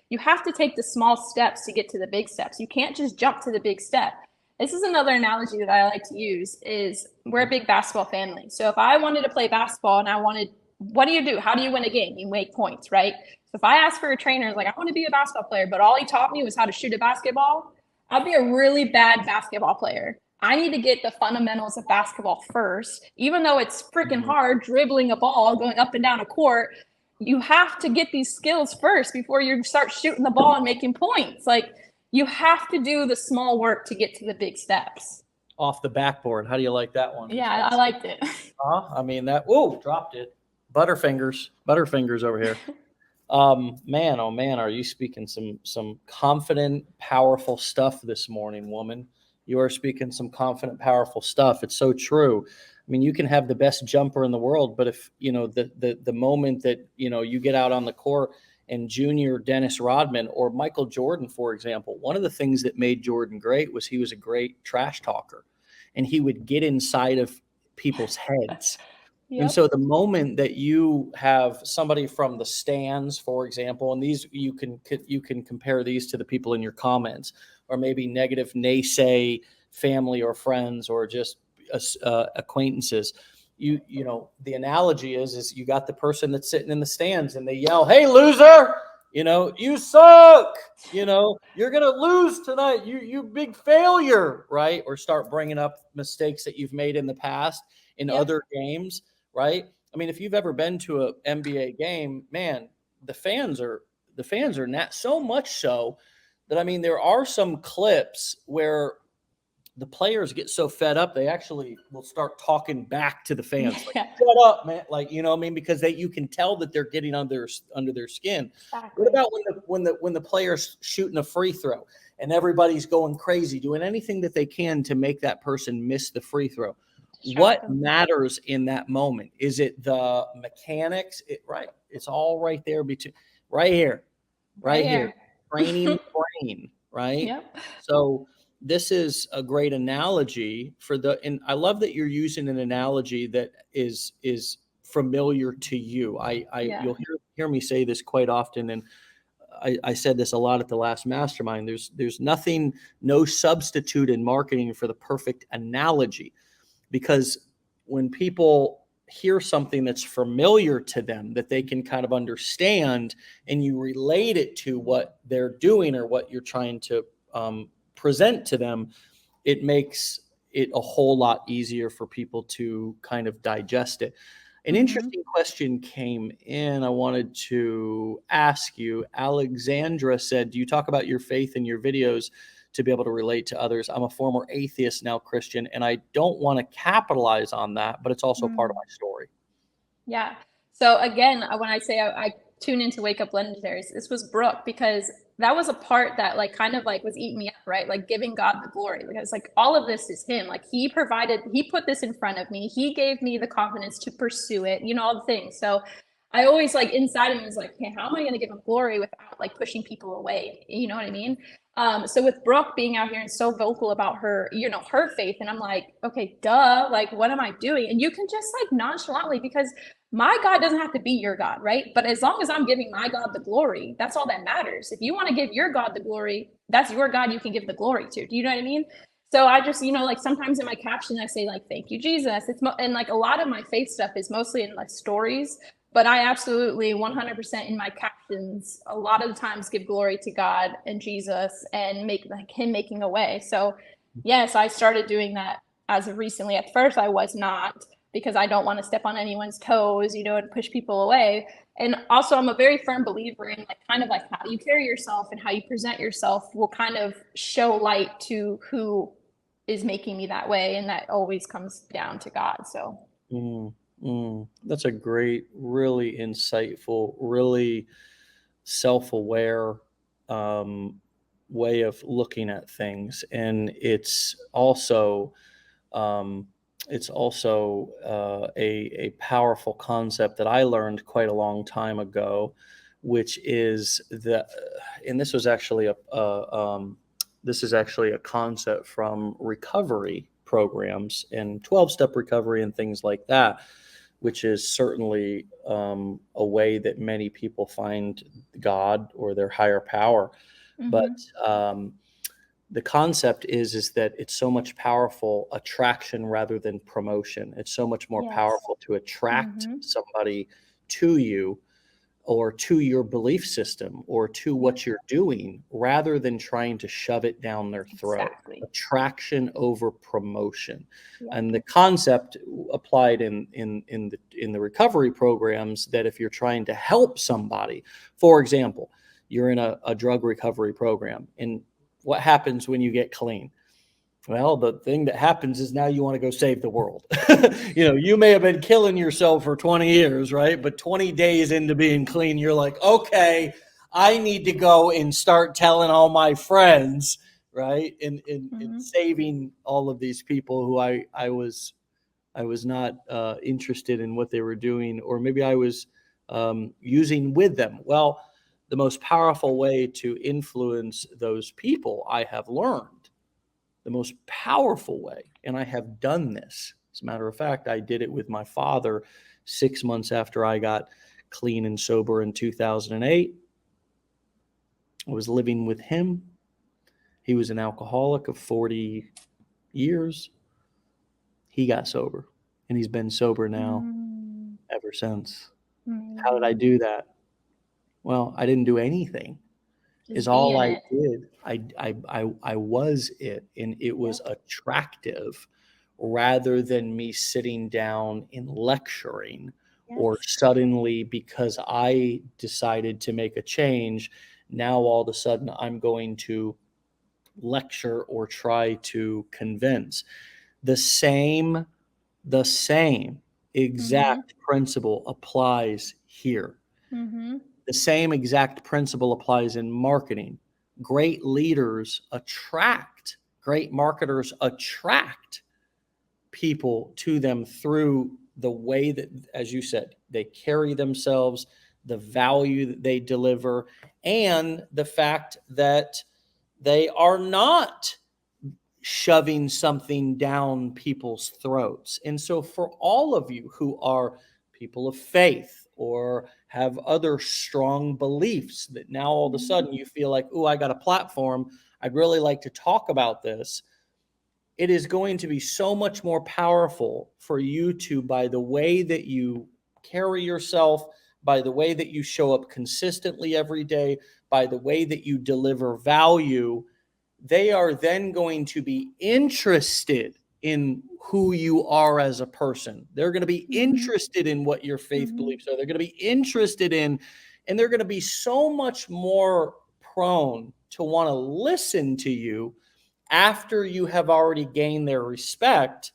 you have to take the small steps to get to the big steps. You can't just jump to the big step. This is another analogy that I like to use is we're a big basketball family. So if I wanted to play basketball and what do you do? How do you win a game? You make points, right? So if I asked for a trainer, like I want to be a basketball player, but all he taught me was how to shoot a basketball, I'd be a really bad basketball player. I need to get the fundamentals of basketball first, even though it's freaking hard dribbling a ball, going up and down a court. You have to get these skills first before you start shooting the ball and making points. Like you have to do the small work to get to the big steps. Off the backboard. How do you like that one? Yeah, I liked it. I mean dropped it. Butterfingers over here. Man, oh man, are you speaking some confident, powerful stuff this morning, woman? You are speaking some confident, powerful stuff. It's so true. I mean, you can have the best jumper in the world, but if the moment that you get out on the court and junior Dennis Rodman or Michael Jordan, for example, one of the things that made Jordan great was he was a great trash talker, and he would get inside of people's heads. Yep. And so the moment that you have somebody from the stands, for example, and these you can compare these to the people in your comments, or maybe negative naysay family or friends or just acquaintances. The analogy is you got the person that's sitting in the stands and they yell, "Hey, loser! You suck! You're gonna lose tonight. You big failure!" Right? Or start bringing up mistakes that you've made in the past in other games. Right? I mean, if you've ever been to an NBA game, man, the fans are not so much so that, I mean, there are some clips where the players get so fed up, they actually will start talking back to the fans. Like, shut up, man. Like, what I mean? Because you can tell that they're getting under their skin. Exactly. What about when the player's shooting a free throw and everybody's going crazy, doing anything that they can to make that person miss the free throw? What matters in that moment? Is it the mechanics? Right. It's all right there right here. Training the brain, right? Yep. So this is a great analogy and I love that you're using an analogy that is familiar to you. You'll hear me say this quite often, and I said this a lot at the last mastermind. There's no substitute in marketing for the perfect analogy. Because when people hear something that's familiar to them that they can kind of understand, and you relate it to what they're doing or what you're trying to present to them, it makes it a whole lot easier for people to kind of digest it. An interesting question came in. I wanted to ask you. Alexandra said, "Do you talk about your faith in your videos to be able to relate to others? I'm a former atheist, now Christian, and I don't want to capitalize on that, but it's also part of my story." Yeah. So again, when I say I tune into Wake Up Legendaries, this was Brooke, because that was a part that kind of was eating me up, right? Like giving God the glory, because all of this is him. Like he put this in front of me. He gave me the confidence to pursue it, all the things. So I always like inside of me was like, hey, how am I going to give him glory without like pushing people away? You know what I mean? So with Brooke being out here and so vocal about her, you know, her faith, and I'm like, okay, duh, like what am I doing? And you can just like nonchalantly, because my God doesn't have to be your God, right? But as long as I'm giving my God the glory, that's all that matters. If you want to give your God the glory, that's your God you can give the glory to. Do you know what I mean? So I just, you know, like sometimes in my caption, I say like, thank you, Jesus. And like a lot of my faith stuff is mostly in like stories, but I absolutely 100% in my captions, a lot of the times give glory to God and Jesus and make like him making a way. So yes, I started doing that as of recently. At first I was not, because I don't want to step on anyone's toes, you know, and push people away. And also I'm a very firm believer in like kind of like how you carry yourself and how you present yourself will kind of show light to who is making me that way. And that always comes down to God. So that's a great, really insightful, really self-aware way of looking at things. And it's also a powerful concept that I learned quite a long time ago, which is that, and this was actually this is actually a concept from recovery programs and 12-step recovery and things like that, which is certainly a way that many people find God or their higher power. But the concept is that it's so much powerful attraction rather than promotion. It's so much more powerful to attract somebody to you or to your belief system or to what you're doing rather than trying to shove it down their throat. Exactly. Attraction over promotion. And the concept applied in the recovery programs, that if you're trying to help somebody, for example, you're in a drug recovery program, and what happens when you get clean? Well, the thing that happens is now you want to go save the world. You know, you may have been killing yourself for 20 years, right? But 20 days into being clean, you're like, okay, I need to go and start telling all my friends, right? And saving all of these people who I was not interested in what they were doing, or maybe I was using with them. Well, the most powerful way to influence those people, I have learned, the most powerful way, and I have done this. As a matter of fact, I did it with my father 6 months after I got clean and sober in 2008. I was living with him. He was an alcoholic of 40 years. He got sober, and he's been sober now ever since. How did I do that? Well, I didn't do anything. Is all I did. I was it, and it was attractive rather than me sitting down and lecturing, or suddenly, because I decided to make a change, now all of a sudden I'm going to lecture or try to convince. The same exact principle applies here. The same exact principle applies in marketing. Great leaders attract, great marketers attract people to them through the way that, as you said, they carry themselves, the value that they deliver, and the fact that they are not shoving something down people's throats. And so for all of you who are people of faith or have other strong beliefs that now all of a sudden you feel like, oh, I got a platform, I'd really like to talk about this. It is going to be so much more powerful for you to, by the way that you carry yourself, by the way that you show up consistently every day, by the way that you deliver value, they are then going to be interested in who you are as a person. They're going to be interested in what your faith beliefs are. They're going to be interested in, and they're going to be so much more prone to want to listen to you after you have already gained their respect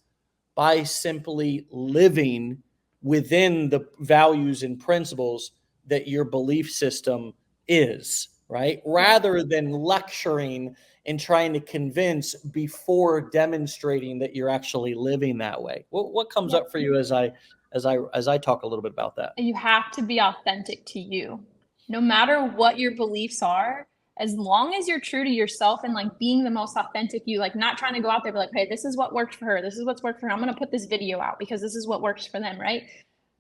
by simply living within the values and principles that your belief system is, right? Rather than lecturing and trying to convince before demonstrating that you're actually living that way. What comes up for you as I as I talk a little bit about that? You have to be authentic to you. No matter what your beliefs are, as long as you're true to yourself and like being the most authentic you, like not trying to go out there and be like, hey, this is what worked for her. This is what's worked for her. I'm going to put this video out because this is what works for them, right?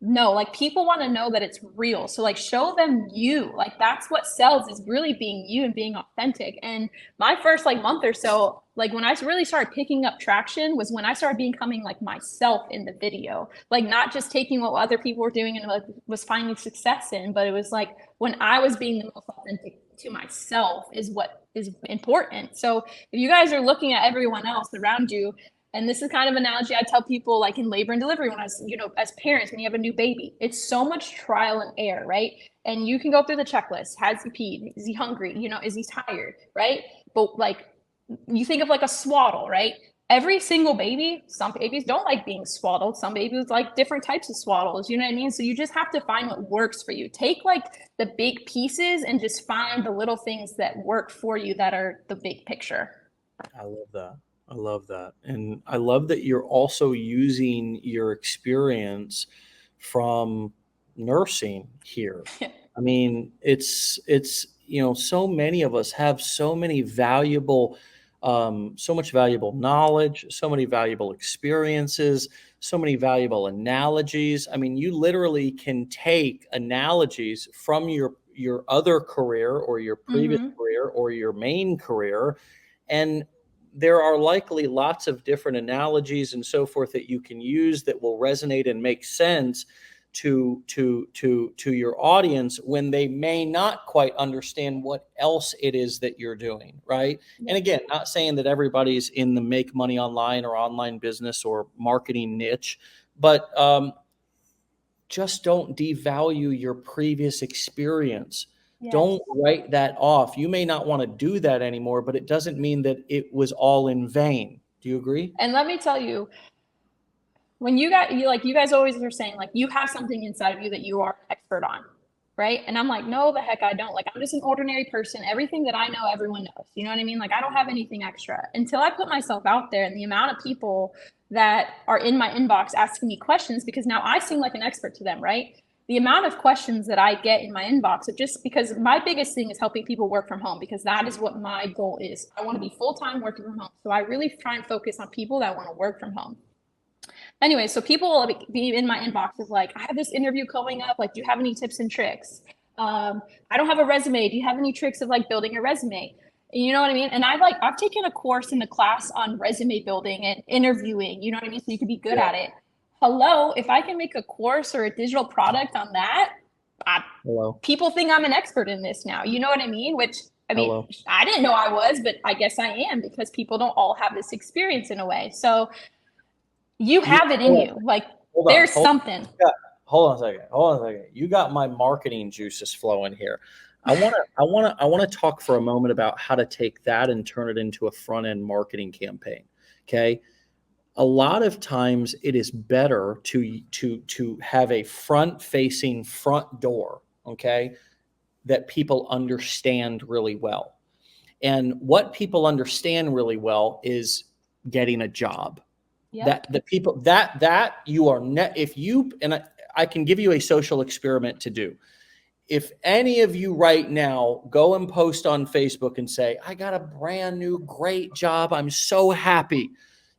No, like people want to know that it's real. So like show them you. Like that's what sells, is really being you and being authentic. And my first like month or so, like when I really started picking up traction was when I started becoming like myself in the video. Like not just taking what other people were doing and like was finding success in, but it was like when I was being the most authentic to myself is what is important. So if you guys are looking at everyone else around you, and this is kind of an analogy I tell people like in labor and delivery when I was, as parents, when you have a new baby, it's so much trial and error, right? And you can go through the checklist. Has he peed? Is he hungry? Is he tired? Right? But like you think of like a swaddle, right? Every single baby, some babies don't like being swaddled. Some babies like different types of swaddles. You know what I mean? So you just have to find what works for you. Take like the big pieces and just find the little things that work for you that are the big picture. I love that. I love that. And I love that you're also using your experience from nursing here. I mean, it's, so many of us have so many valuable, so much valuable knowledge, so many valuable experiences, so many valuable analogies. I mean, you literally can take analogies from your other career or your previous career or your main career, and there are likely lots of different analogies and so forth that you can use that will resonate and make sense to your audience when they may not quite understand what else it is that you're doing, right? And again, not saying that everybody's in the make money online or online business or marketing niche, but just don't devalue your previous experience. Yes. Don't write that off. You may not want to do that anymore, but it doesn't mean that it was all in vain. Do you agree? And let me tell you, when you guys always are saying like you have something inside of you that you are an expert on, right? And I'm like, no, the heck I don't. Like I'm just an ordinary person. Everything that I know, everyone knows. You know what I mean? Like I don't have anything extra until I put myself out there, and the amount of people that are in my inbox asking me questions because now I seem like an expert to them, right? The amount of questions that I get in my inbox are just because my biggest thing is helping people work from home, because that is what my goal is. I want to be full-time working from home. So I really try and focus on people that want to work from home. Anyway, so people will be in my inboxes like, I have this interview coming up. Like, do you have any tips and tricks? I don't have a resume. Do you have any tricks of like building a resume? You know what I mean? And I've taken a course in a class on resume building and interviewing, you know what I mean? So you can be good at it. Hello, if I can make a course or a digital product on that, people think I'm an expert in this now. You know what I mean? Which, I mean, I didn't know I was, but I guess I am, because people don't all have this experience in a way. So you have it in you. Like there's something. Hold on a second. You got my marketing juices flowing here. I want to talk for a moment about how to take that and turn it into a front end marketing campaign. Okay. A lot of times it is better to have a front facing front door. Okay. That people understand really well. And what people understand really well is getting a job. Yep. That the people that you are if you, and I can give you a social experiment to do. If any of you right now go and post on Facebook and say, I got a brand new great job, I'm so happy,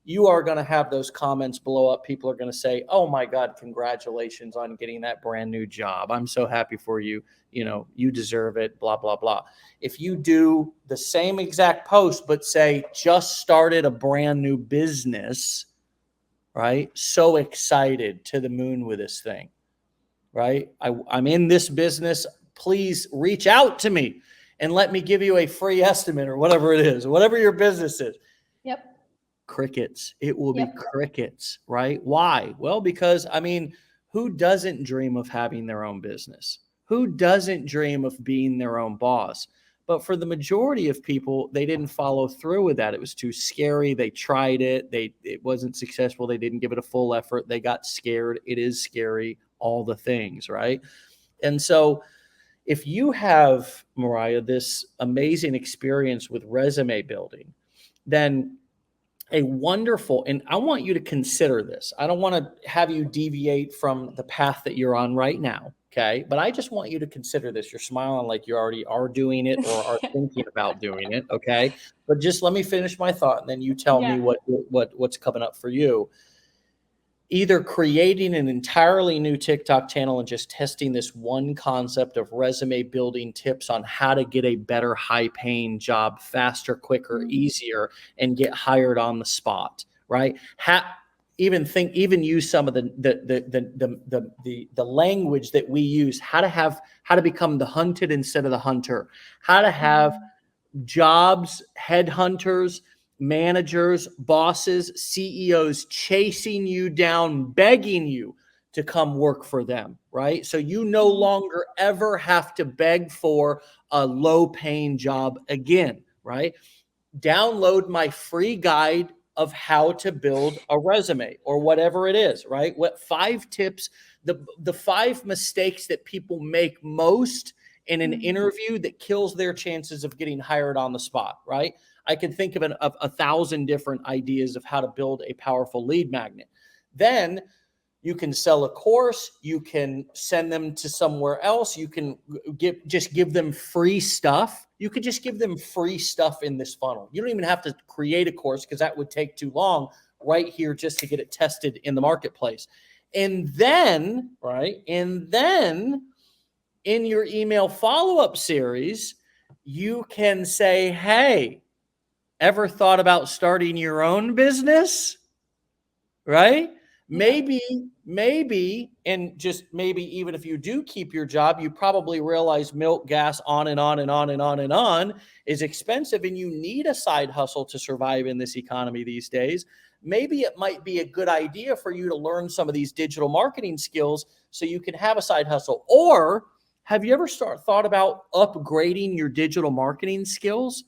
you are going to have those comments blow up. People are going to say, oh my God, congratulations on getting that brand new job. I'm so happy for you. You deserve it, blah, blah, blah. If you do the same exact post, but say, just started a brand new business, right? So excited, to the moon with this thing, right? I'm in this business. Please reach out to me and let me give you a free estimate or whatever it is, whatever your business is. Yep. Crickets. It will be crickets, right? Why? Well, because who doesn't dream of having their own business? Who doesn't dream of being their own boss? But for the majority of people, they didn't follow through with that. It was too scary. They tried it. It wasn't successful. They didn't give it a full effort. They got scared. It is scary, all the things, right? And so if you have, Mariahh, this amazing experience with resume building, then a wonderful, and I want you to consider this. I don't want to have you deviate from the path that you're on right now. Okay. But I just want you to consider this. You're smiling like you already are doing it or are thinking about doing it. Okay. But just let me finish my thought and then you tell me what's coming up for you. Either creating an entirely new TikTok channel and just testing this one concept of resume building tips on how to get a better high paying job faster, quicker, easier, and get hired on the spot, right? Even use some of the language that we use, how to become the hunted instead of the hunter, how to have jobs, headhunters, managers, bosses, CEOs chasing you down, begging you to come work for them, right? So you no longer ever have to beg for a low paying job again, right? Download my free guide of how to build a resume or whatever it is, right? What 5 tips, the 5 mistakes that people make most in an interview that kills their chances of getting hired on the spot, right? I can think of 1,000 different ideas of how to build a powerful lead magnet. Then you can sell a course. You can send them to somewhere else. You can just give them free stuff. You could just give them free stuff in this funnel. You don't even have to create a course because that would take too long right here just to get it tested in the marketplace. And then, in your email follow-up series, you can say, hey, ever thought about starting your own business? Right? Maybe, and just maybe even if you do keep your job, you probably realize milk, gas, on and on and on and on and on is expensive and you need a side hustle to survive in this economy these days. Maybe it might be a good idea for you to learn some of these digital marketing skills so you can have a side hustle. Or have you ever thought about upgrading your digital marketing skills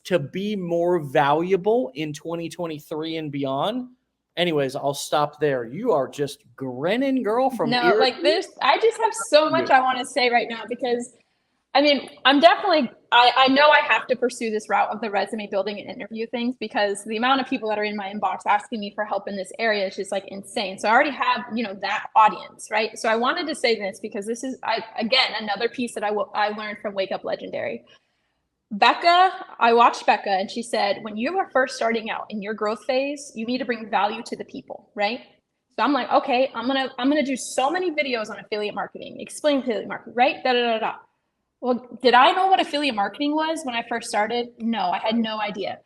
to be more valuable in 2023 and beyond? Anyways, I'll stop there. You are just grinning, girl, from ear like this. I just have so much I want to say right now because, I mean, I'm definitely, I know I have to pursue this route of the resume building and interview things because the amount of people that are in my inbox asking me for help in this area is just like insane. So I already have, that audience, right? So I wanted to say this because this is, again, another piece that I learned from Wake Up Legendary. I watched Becca and she said, when you are first starting out in your growth phase, you need to bring value to the people, right? So I'm like, okay, I'm gonna do so many videos on affiliate marketing, explain affiliate marketing, right? Well, did I know what affiliate marketing was when I first started? No, I had no idea.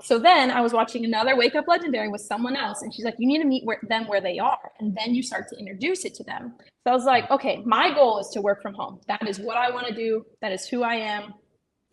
So then I was watching another Wake Up Legendary with someone else and she's like, you need to meet them where they are. And then you start to introduce it to them. So I was like, okay, my goal is to work from home. That is what I want to do. That is who I am.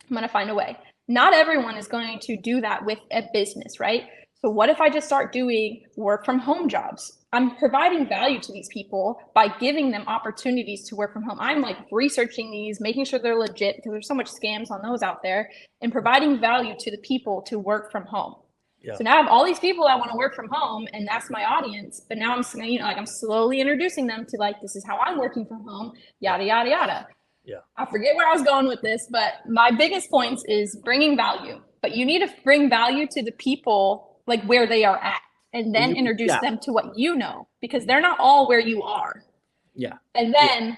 I'm going to find a way. Not everyone is going to do that with a business, right? So what if I just start doing work from home jobs? I'm providing value to these people by giving them opportunities to work from home. I'm like researching these, making sure they're legit because there's so much scams on those out there, and providing value to the people to work from home. Yeah. So now I have all these people that want to work from home and that's my audience. But now I'm slowly introducing them to like, this is how I'm working from home, yada, yada, yada. Yeah. I forget where I was going with this, but my biggest points is bringing value. But you need to bring value to the people like where they are at and then introduce them to what you know because they're not all where you are. Yeah. And then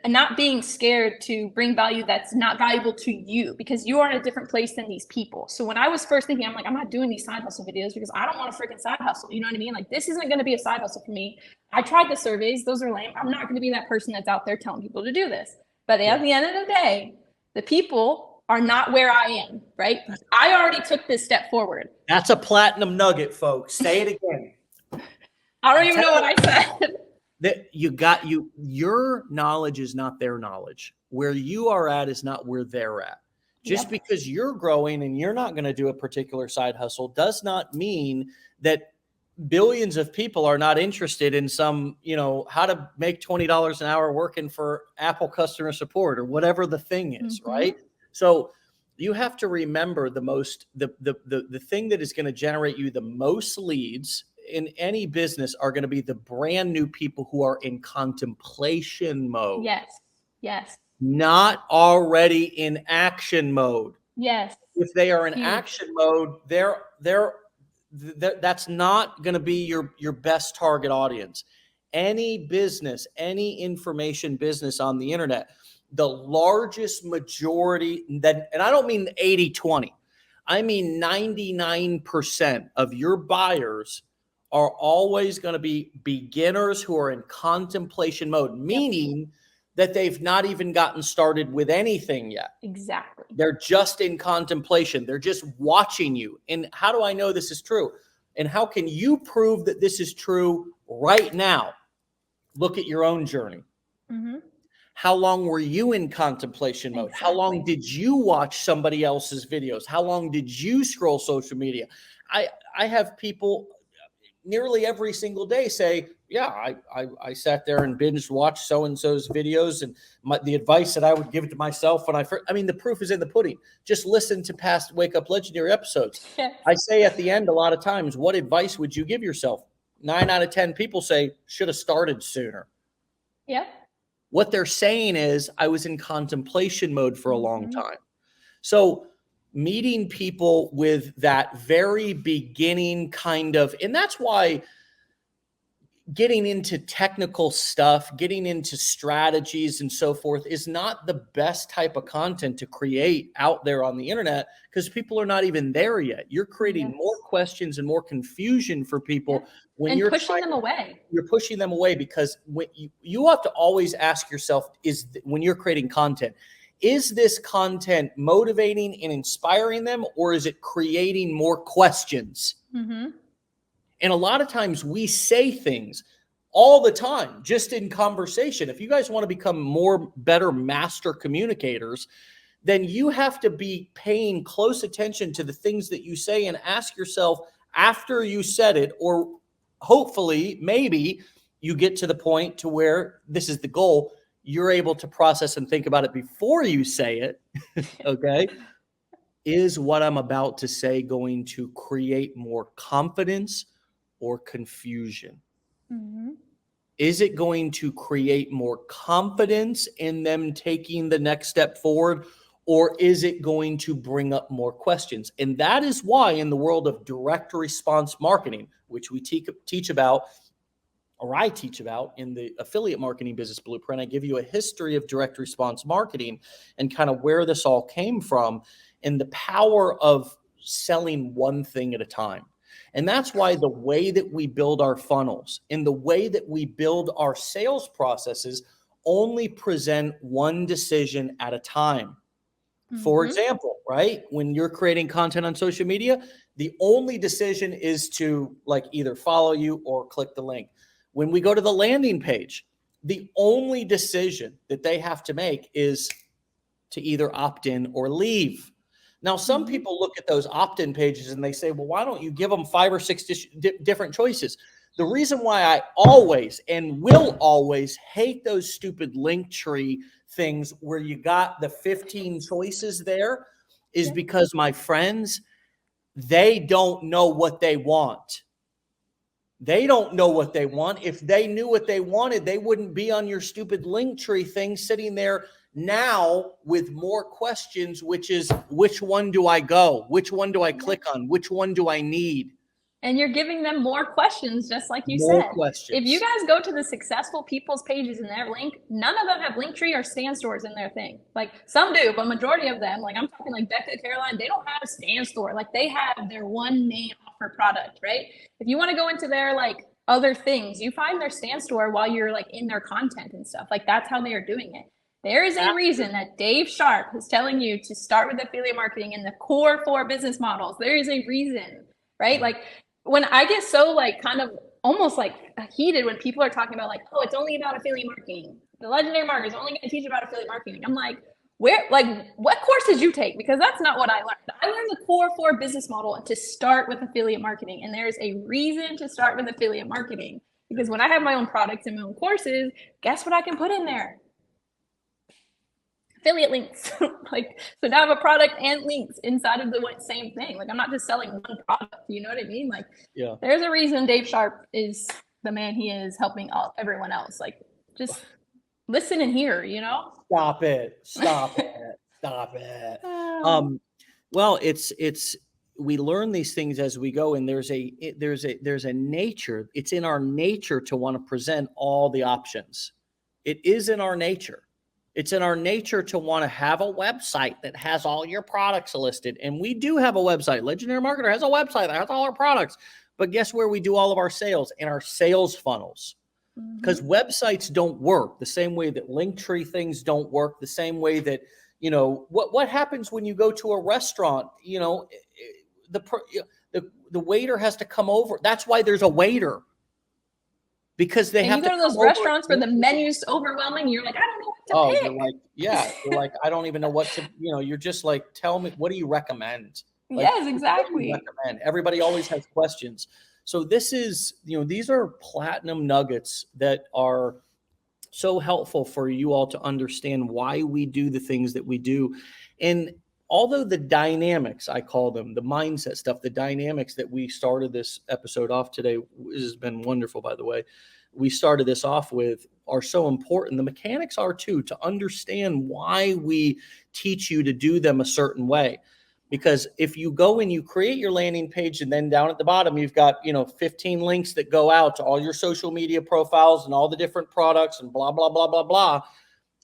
not being scared to bring value that's not valuable to you because you are in a different place than these people. So when I was first thinking, I'm like, I'm not doing these side hustle videos because I don't want a freaking side hustle. You know what I mean? Like, this isn't going to be a side hustle for me. I tried the surveys. Those are lame. I'm not going to be that person that's out there telling people to do this. But at the end of the day, the people are not where I am, right? I already took this step forward. That's a platinum nugget, folks. Say it again. I don't even know what I said. That your knowledge is not their knowledge. Where you are at is not where they're at. Just because you're growing and you're not going to do a particular side hustle does not mean that billions of people are not interested in some, how to make $20 an hour working for Apple customer support or whatever the thing is, right? So you have to remember the thing that is going to generate you the most leads in any business are going to be the brand new people who are in contemplation mode. Yes. Not already in action mode. Yes. If they are in action mode, they're that's not going to be your best target audience. Any business, any information business on the internet, the largest majority that, and I don't mean 80-20, I mean 99% of your buyers are always going to be beginners who are in contemplation mode, meaning that they've not even gotten started with anything yet. Exactly. They're just in contemplation. They're just watching you. And how do I know this is true? And how can you prove that this is true right now? Look at your own journey. Mm-hmm. How long were you in contemplation mode? Exactly. How long did you watch somebody else's videos? How long did you scroll social media? I have people nearly every single day say, yeah, I sat there and binge watched so-and-so's videos, and the advice that I would give to myself when I mean, the proof is in the pudding. Just listen to past Wake Up Legendary episodes. Yes. I say at the end a lot of times, what advice would you give yourself? 9 out of 10 people say, should have started sooner. Yeah. What they're saying is, I was in contemplation mode for a long time. So meeting people with that very beginning kind of, and that's why getting into technical stuff, getting into strategies and so forth is not the best type of content to create out there on the internet, because people are not even there yet. You're creating more questions and more confusion for people when you're pushing them away. You're pushing them away, because when you have to always ask yourself, when you're creating content, is this content motivating and inspiring them, or is it creating more questions? Mm-hmm. And a lot of times we say things all the time, just in conversation. If you guys want to become better master communicators, then you have to be paying close attention to the things that you say and ask yourself after you said it, or hopefully maybe you get to the point to where this is the goal. You're able to process and think about it before you say it. Okay. Is what I'm about to say going to create more confidence or confusion? Mm-hmm. Is it going to create more confidence in them taking the next step forward, or is it going to bring up more questions? And that is why in the world of direct response marketing, which we teach about, or I teach about in the affiliate marketing business blueprint, I give you a history of direct response marketing and kind of where this all came from and the power of selling one thing at a time. And that's why the way that we build our funnels and the way that we build our sales processes only present one decision at a time. Mm-hmm. For example, right? When you're creating content on social media, the only decision is to either follow you or click the link. When we go to the landing page, the only decision that they have to make is to either opt in or leave. Now, some people look at those opt-in pages and they say, well, why don't you give them 5 or 6 different choices? The reason why I always and will always hate those stupid link tree things where you got the 15 choices there is because, my friends, they don't know what they want. They don't know what they want. If they knew what they wanted, they wouldn't be on your stupid link tree thing sitting there now with more questions, which is, which one do I go? Which one do I click on? Which one do I need? And you're giving them more questions, just like you More said. questions. If you guys go to the successful people's pages in their link, none of them have Linktree or stand stores in their thing. Some do, but majority of them, I'm talking Becca, Caroline, they don't have a stand store. They have their one main offer product, right? If you want to go into their other things, you find their stand store while you're in their content and stuff. That's how they are doing it. There is a reason that Dave Sharpe is telling you to start with affiliate marketing in the core 4 business models. There is a reason, right? When I get so kind of almost heated when people are talking about oh, it's only about affiliate marketing. The legendary marketer is only going to teach about affiliate marketing. I'm what course did you take? Because that's not what I learned. I learned the core 4 business model to start with affiliate marketing. And there's a reason to start with affiliate marketing, because when I have my own products and my own courses, guess what I can put in there? Affiliate links. So now I have a product and links inside of the same thing. I'm not just selling one product. You know what I mean? There's a reason Dave Sharpe is the man he is, helping everyone else. Just listen and hear, Stop it. Stop it. Well, it's we learn these things as we go, and there's a nature. It's in our nature to want to present all the options. It is in our nature. It's in our nature to want to have a website that has all your products listed. And we do have a website. Legendary Marketer has a website that has all our products. But guess where we do all of our sales? In our sales funnels. Because websites don't work the same way that Linktree things don't work, the same way that, what happens when you go to a restaurant, the waiter has to come over. That's why there's a waiter. Because they have you go to those restaurants where the menu's overwhelming. You're like, I don't know what to pick. You're like, I don't even know what to, you're just like, tell me, what do you recommend? Like, yes, exactly. Everybody always has questions. So this is, these are platinum nuggets that are so helpful for you all to understand why we do the things that we do. And although the dynamics, I call them the mindset stuff, the dynamics that we started this episode off today, has been wonderful, by the way. We started this off with are so important. The mechanics are too, to understand why we teach you to do them a certain way. Because if you go and you create your landing page, and then down at the bottom, you've got, 15 links that go out to all your social media profiles and all the different products and blah, blah, blah, blah, blah,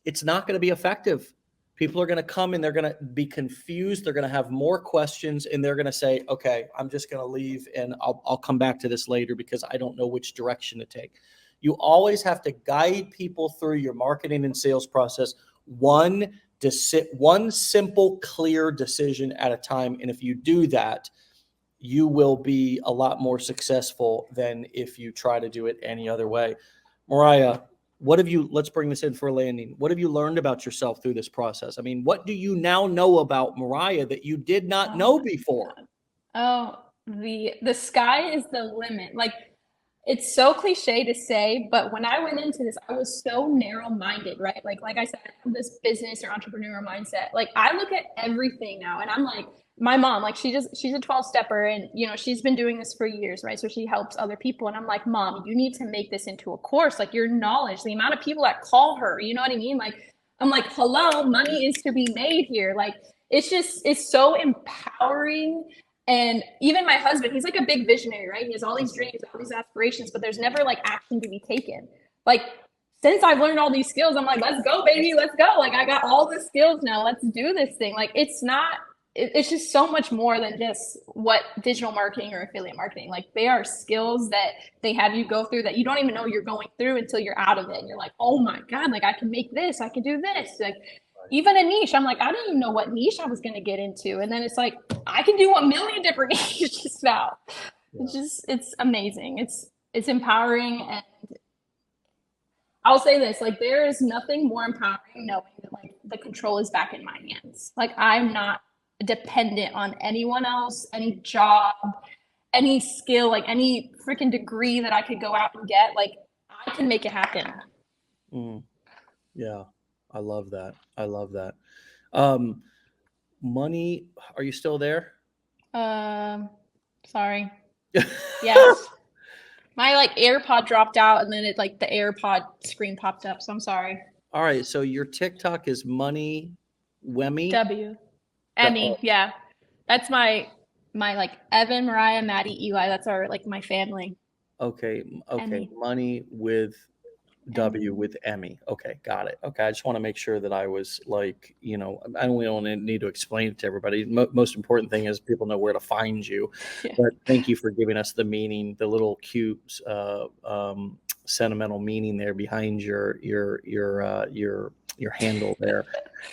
it's not going to be effective. People are going to come and they're going to be confused. They're going to have more questions, and they're going to say, okay, I'm just going to leave and I'll come back to this later because I don't know which direction to take. You always have to guide people through your marketing and sales process, one simple, clear decision at a time. And if you do that, you will be a lot more successful than if you try to do it any other way. Mariahh, let's bring this in for a landing. What have you learned about yourself through this process? I mean, what do you now know about Mariahh that you did not know before? Oh, the sky is the limit. Like, it's so cliche to say, but when I went into this, I was so narrow-minded, right? Like I said, I have this business or entrepreneur mindset. Like, I look at everything now, and I'm like, my mom, like, she's a 12-stepper, and she's been doing this for years, right? So she helps other people, and I'm like, Mom, you need to make this into a course. Like, your knowledge, the amount of people that call her, you know what I mean? Like, I'm like, hello, money is to be made here. Like, it's so empowering. And even my husband, he's like a big visionary, right? He has all these dreams, all these aspirations, but there's never like action to be taken. Like, since I've learned all these skills, I'm like, let's go, baby, let's go. Like, I got all the skills now. Let's do this thing. Like, it's just so much more than just what digital marketing or affiliate marketing. Like, they are skills that they have you go through that you don't even know you're going through until you're out of it. And you're like, oh my God, like, I can make this, I can do this. Like, even a niche, I'm like, I didn't even know what niche I was going to get into. And then it's like, I can do 1 million different niches now. Yeah. It's amazing. It's empowering. And I'll say this, like, there is nothing more empowering knowing that, like, the control is back in my hands. Like, I'm not dependent on anyone else, any job, any skill, like any freaking degree that I could go out and get. Like, I can make it happen. Yeah. I love that. Money, are you still there? Sorry. Yes. My like AirPod dropped out, and then it like the AirPod screen popped up. So I'm sorry. All right. So your TikTok is Money Wemmy? Emmy. Yeah. That's my like Evan, Mariahh, Maddie, Eli. That's our like my family. Okay. Emmy. Money with W with Emmy. Okay, got it. Okay, I just want to make sure that I was like, I don't need to explain it to everybody. Most important thing is people know where to find you. Yeah. But thank you for giving us the meaning, the little cute, sentimental meaning there behind your handle there.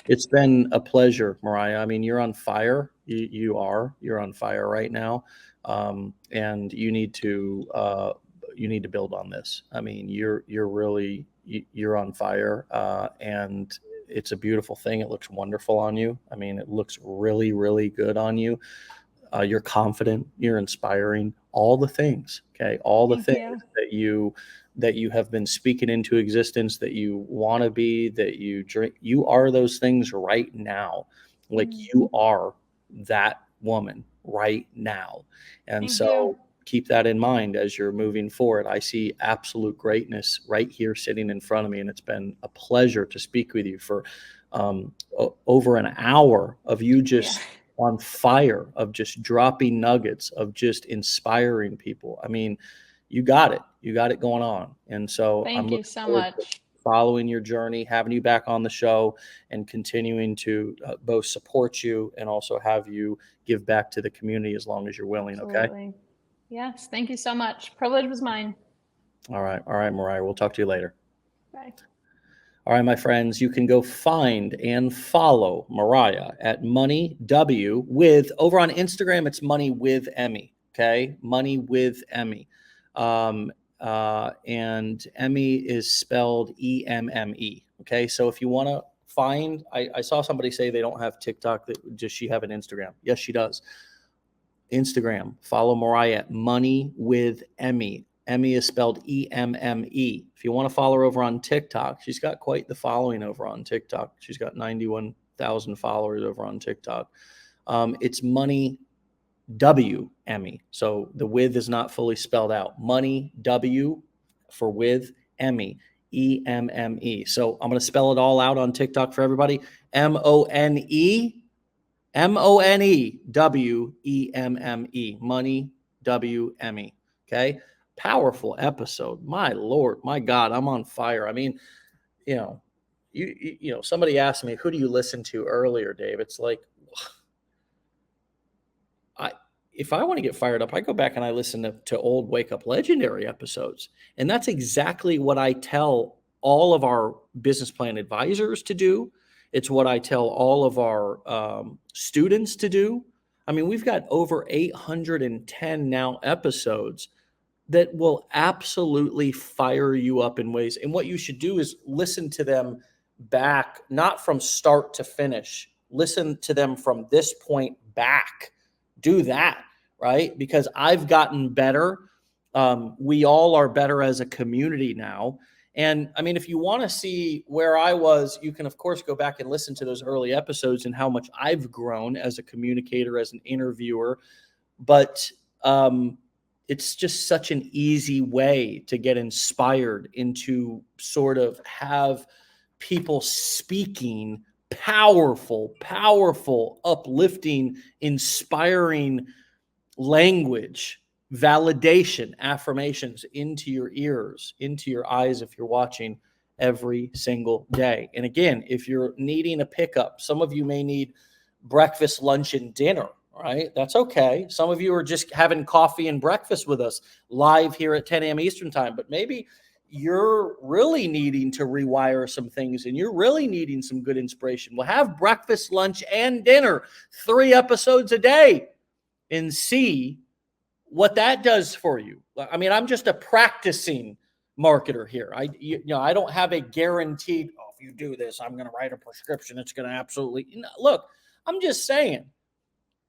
It's been a pleasure, Mariahh. I mean, you're on fire. You're on fire right now, and you need to build on this. I mean, you're on fire, and it's a beautiful thing. It looks wonderful on you. I mean, it looks really, really good on you. You're confident, you're inspiring, all the things, okay? All the things that you have been speaking into existence, that you want to be, that you drink. You are those things right now. Like, you are that woman right now. And so keep that in mind as you're moving forward. I see absolute greatness right here sitting in front of me, and it's been a pleasure to speak with you for over an hour of you just on fire of just dropping nuggets of just inspiring people. I mean, you got it. You got it going on. And so I'm Thank you looking so forward to much. following your journey, having you back on the show, and continuing to both support you and also have you give back to the community as long as you're willing. Okay. Absolutely. Yes. Thank you so much. Privilege was mine. All right. All right, Mariah. We'll talk to you later. Bye. All right, my friends, you can go find and follow Mariah at Money W with, over on Instagram, it's Money with Emmy. Okay. Money with Emmy. And Emmy is spelled EMME. Okay. So if you want to find, I saw somebody say they don't have TikTok, that just she have an Instagram. Yes, she does. Instagram, follow Mariah at Money with Emmy. Emmy is spelled EMME. If you want to follow her over on TikTok, she's got quite the following over on TikTok. She's got 91,000 followers over on TikTok. It's Money W Emmy. So the with is not fully spelled out. Money W for with Emmy. EMME. So I'm going to spell it all out on TikTok for everybody. MONE. MONEWEMME. Money W Emmy. Okay. Powerful episode. My Lord, my God, I'm on fire. I mean, you know, somebody asked me, who do you listen to earlier, Dave? It's like, if I want to get fired up, I go back and I listen to old Wake Up Legendary episodes. And that's exactly what I tell all of our business plan advisors to do. It's what I tell all of our students to do. I mean, we've got over 810 now episodes that will absolutely fire you up in ways. And what you should do is listen to them back, not from start to finish. Listen to them from this point back. Do that, right? Because I've gotten better. We all are better as a community now. And I mean, if you want to see where I was, you can, of course, go back and listen to those early episodes and how much I've grown as a communicator, as an interviewer. But it's just such an easy way to get inspired and to sort of have people speaking powerful, uplifting, inspiring language, validation, affirmations into your ears, into your eyes if you're watching every single day. And again, if you're needing a pickup, some of you may need breakfast, lunch, and dinner. Right? That's okay. Some of you are just having coffee and breakfast with us live here at 10 a.m. Eastern time, but maybe you're really needing to rewire some things and you're really needing some good inspiration. We'll have breakfast, lunch, and dinner, 3 episodes a day, and see what that does for you. I mean, I'm just a practicing marketer here. I don't have a guaranteed, if you do this, I'm going to write a prescription. It's going to absolutely, look, I'm just saying,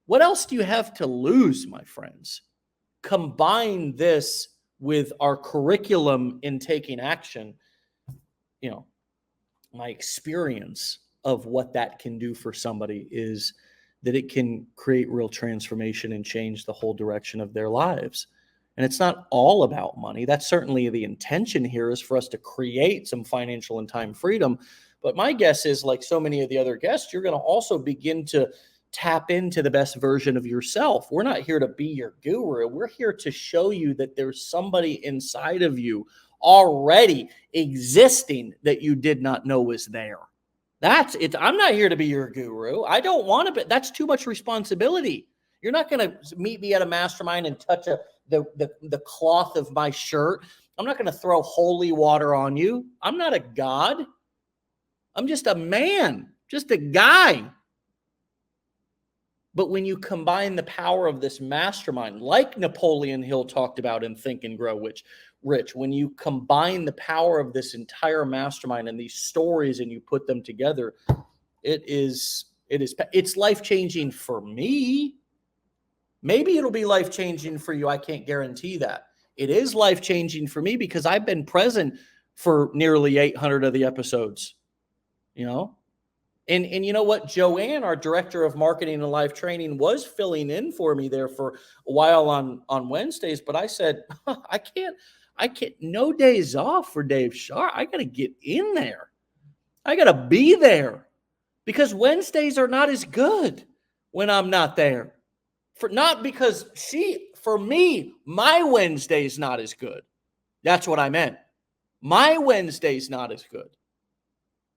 what else do you have to lose, my friends? Combine this with our curriculum in taking action. My experience of what that can do for somebody is that it can create real transformation and change the whole direction of their lives. And it's not all about money. That's certainly the intention here, is for us to create some financial and time freedom. But my guess is, like so many of the other guests, you're going to also begin to tap into the best version of yourself. We're not here to be your guru. We're here to show you that there's somebody inside of you already existing that you did not know was there. That's it. I'm not here to be your guru. I don't want to be. That's too much responsibility. You're not going to meet me at a mastermind and touch the cloth of my shirt. I'm not going to throw holy water on you. I'm not a god. I'm just a man, just a guy. But when you combine the power of this mastermind, like Napoleon Hill talked about in Think and Grow Rich, when you combine the power of this entire mastermind and these stories and you put them together, it's life-changing for me. Maybe it'll be life-changing for you. I can't guarantee that. It is life-changing for me because I've been present for nearly 800 of the episodes, And you know what? Joanne, our director of marketing and live training, was filling in for me there for a while on Wednesdays. But I said, I can't, no days off for Dave Sharpe. I got to get in there. I got to be there because Wednesdays are not as good. when I'm not there. Not because for me, my Wednesday's not as good. That's what I meant. My Wednesday's not as good.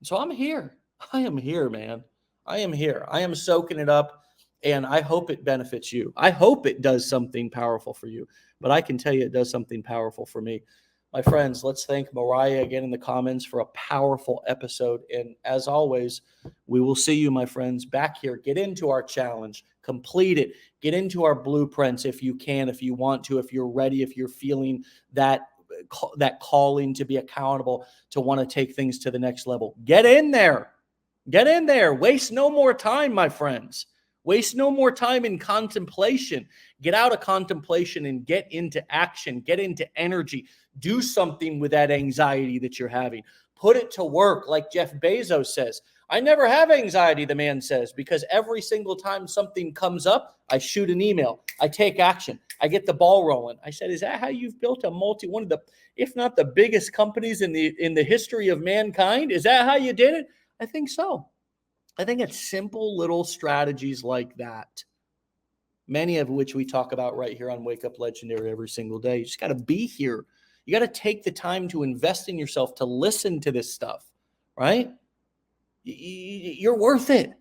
So I'm here. I am here, man. I am here. I am soaking it up, and I hope it benefits you. I hope it does something powerful for you, but I can tell you it does something powerful for me. My friends, let's thank Mariah again in the comments for a powerful episode. And as always, we will see you, my friends, back here. Get into our challenge. Complete it. Get into our blueprints if you can, if you want to, if you're ready, if you're feeling that calling to be accountable, to want to take things to the next level. Get in there. Get in there. Waste no more time, my friends. Waste no more time in contemplation. Get out of contemplation and get into action. Get into energy. Do something with that anxiety that you're having. Put it to work, like Jeff Bezos says. I never have anxiety, the man says, because every single time something comes up, I shoot an email. I take action. I get the ball rolling. I said, is that how you've built one of the, if not the biggest companies in the history of mankind? Is that how you did it? I think so. I think it's simple little strategies like that, many of which we talk about right here on Wake Up Legendary every single day. You just got to be here. You got to take the time to invest in yourself, to listen to this stuff, right? You're worth it.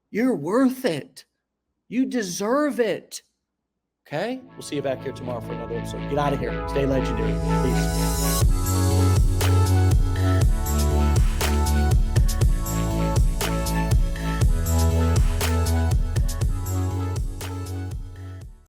You're worth it. You deserve it. Okay? We'll see you back here tomorrow for another episode. Get out of here. Stay legendary. Peace.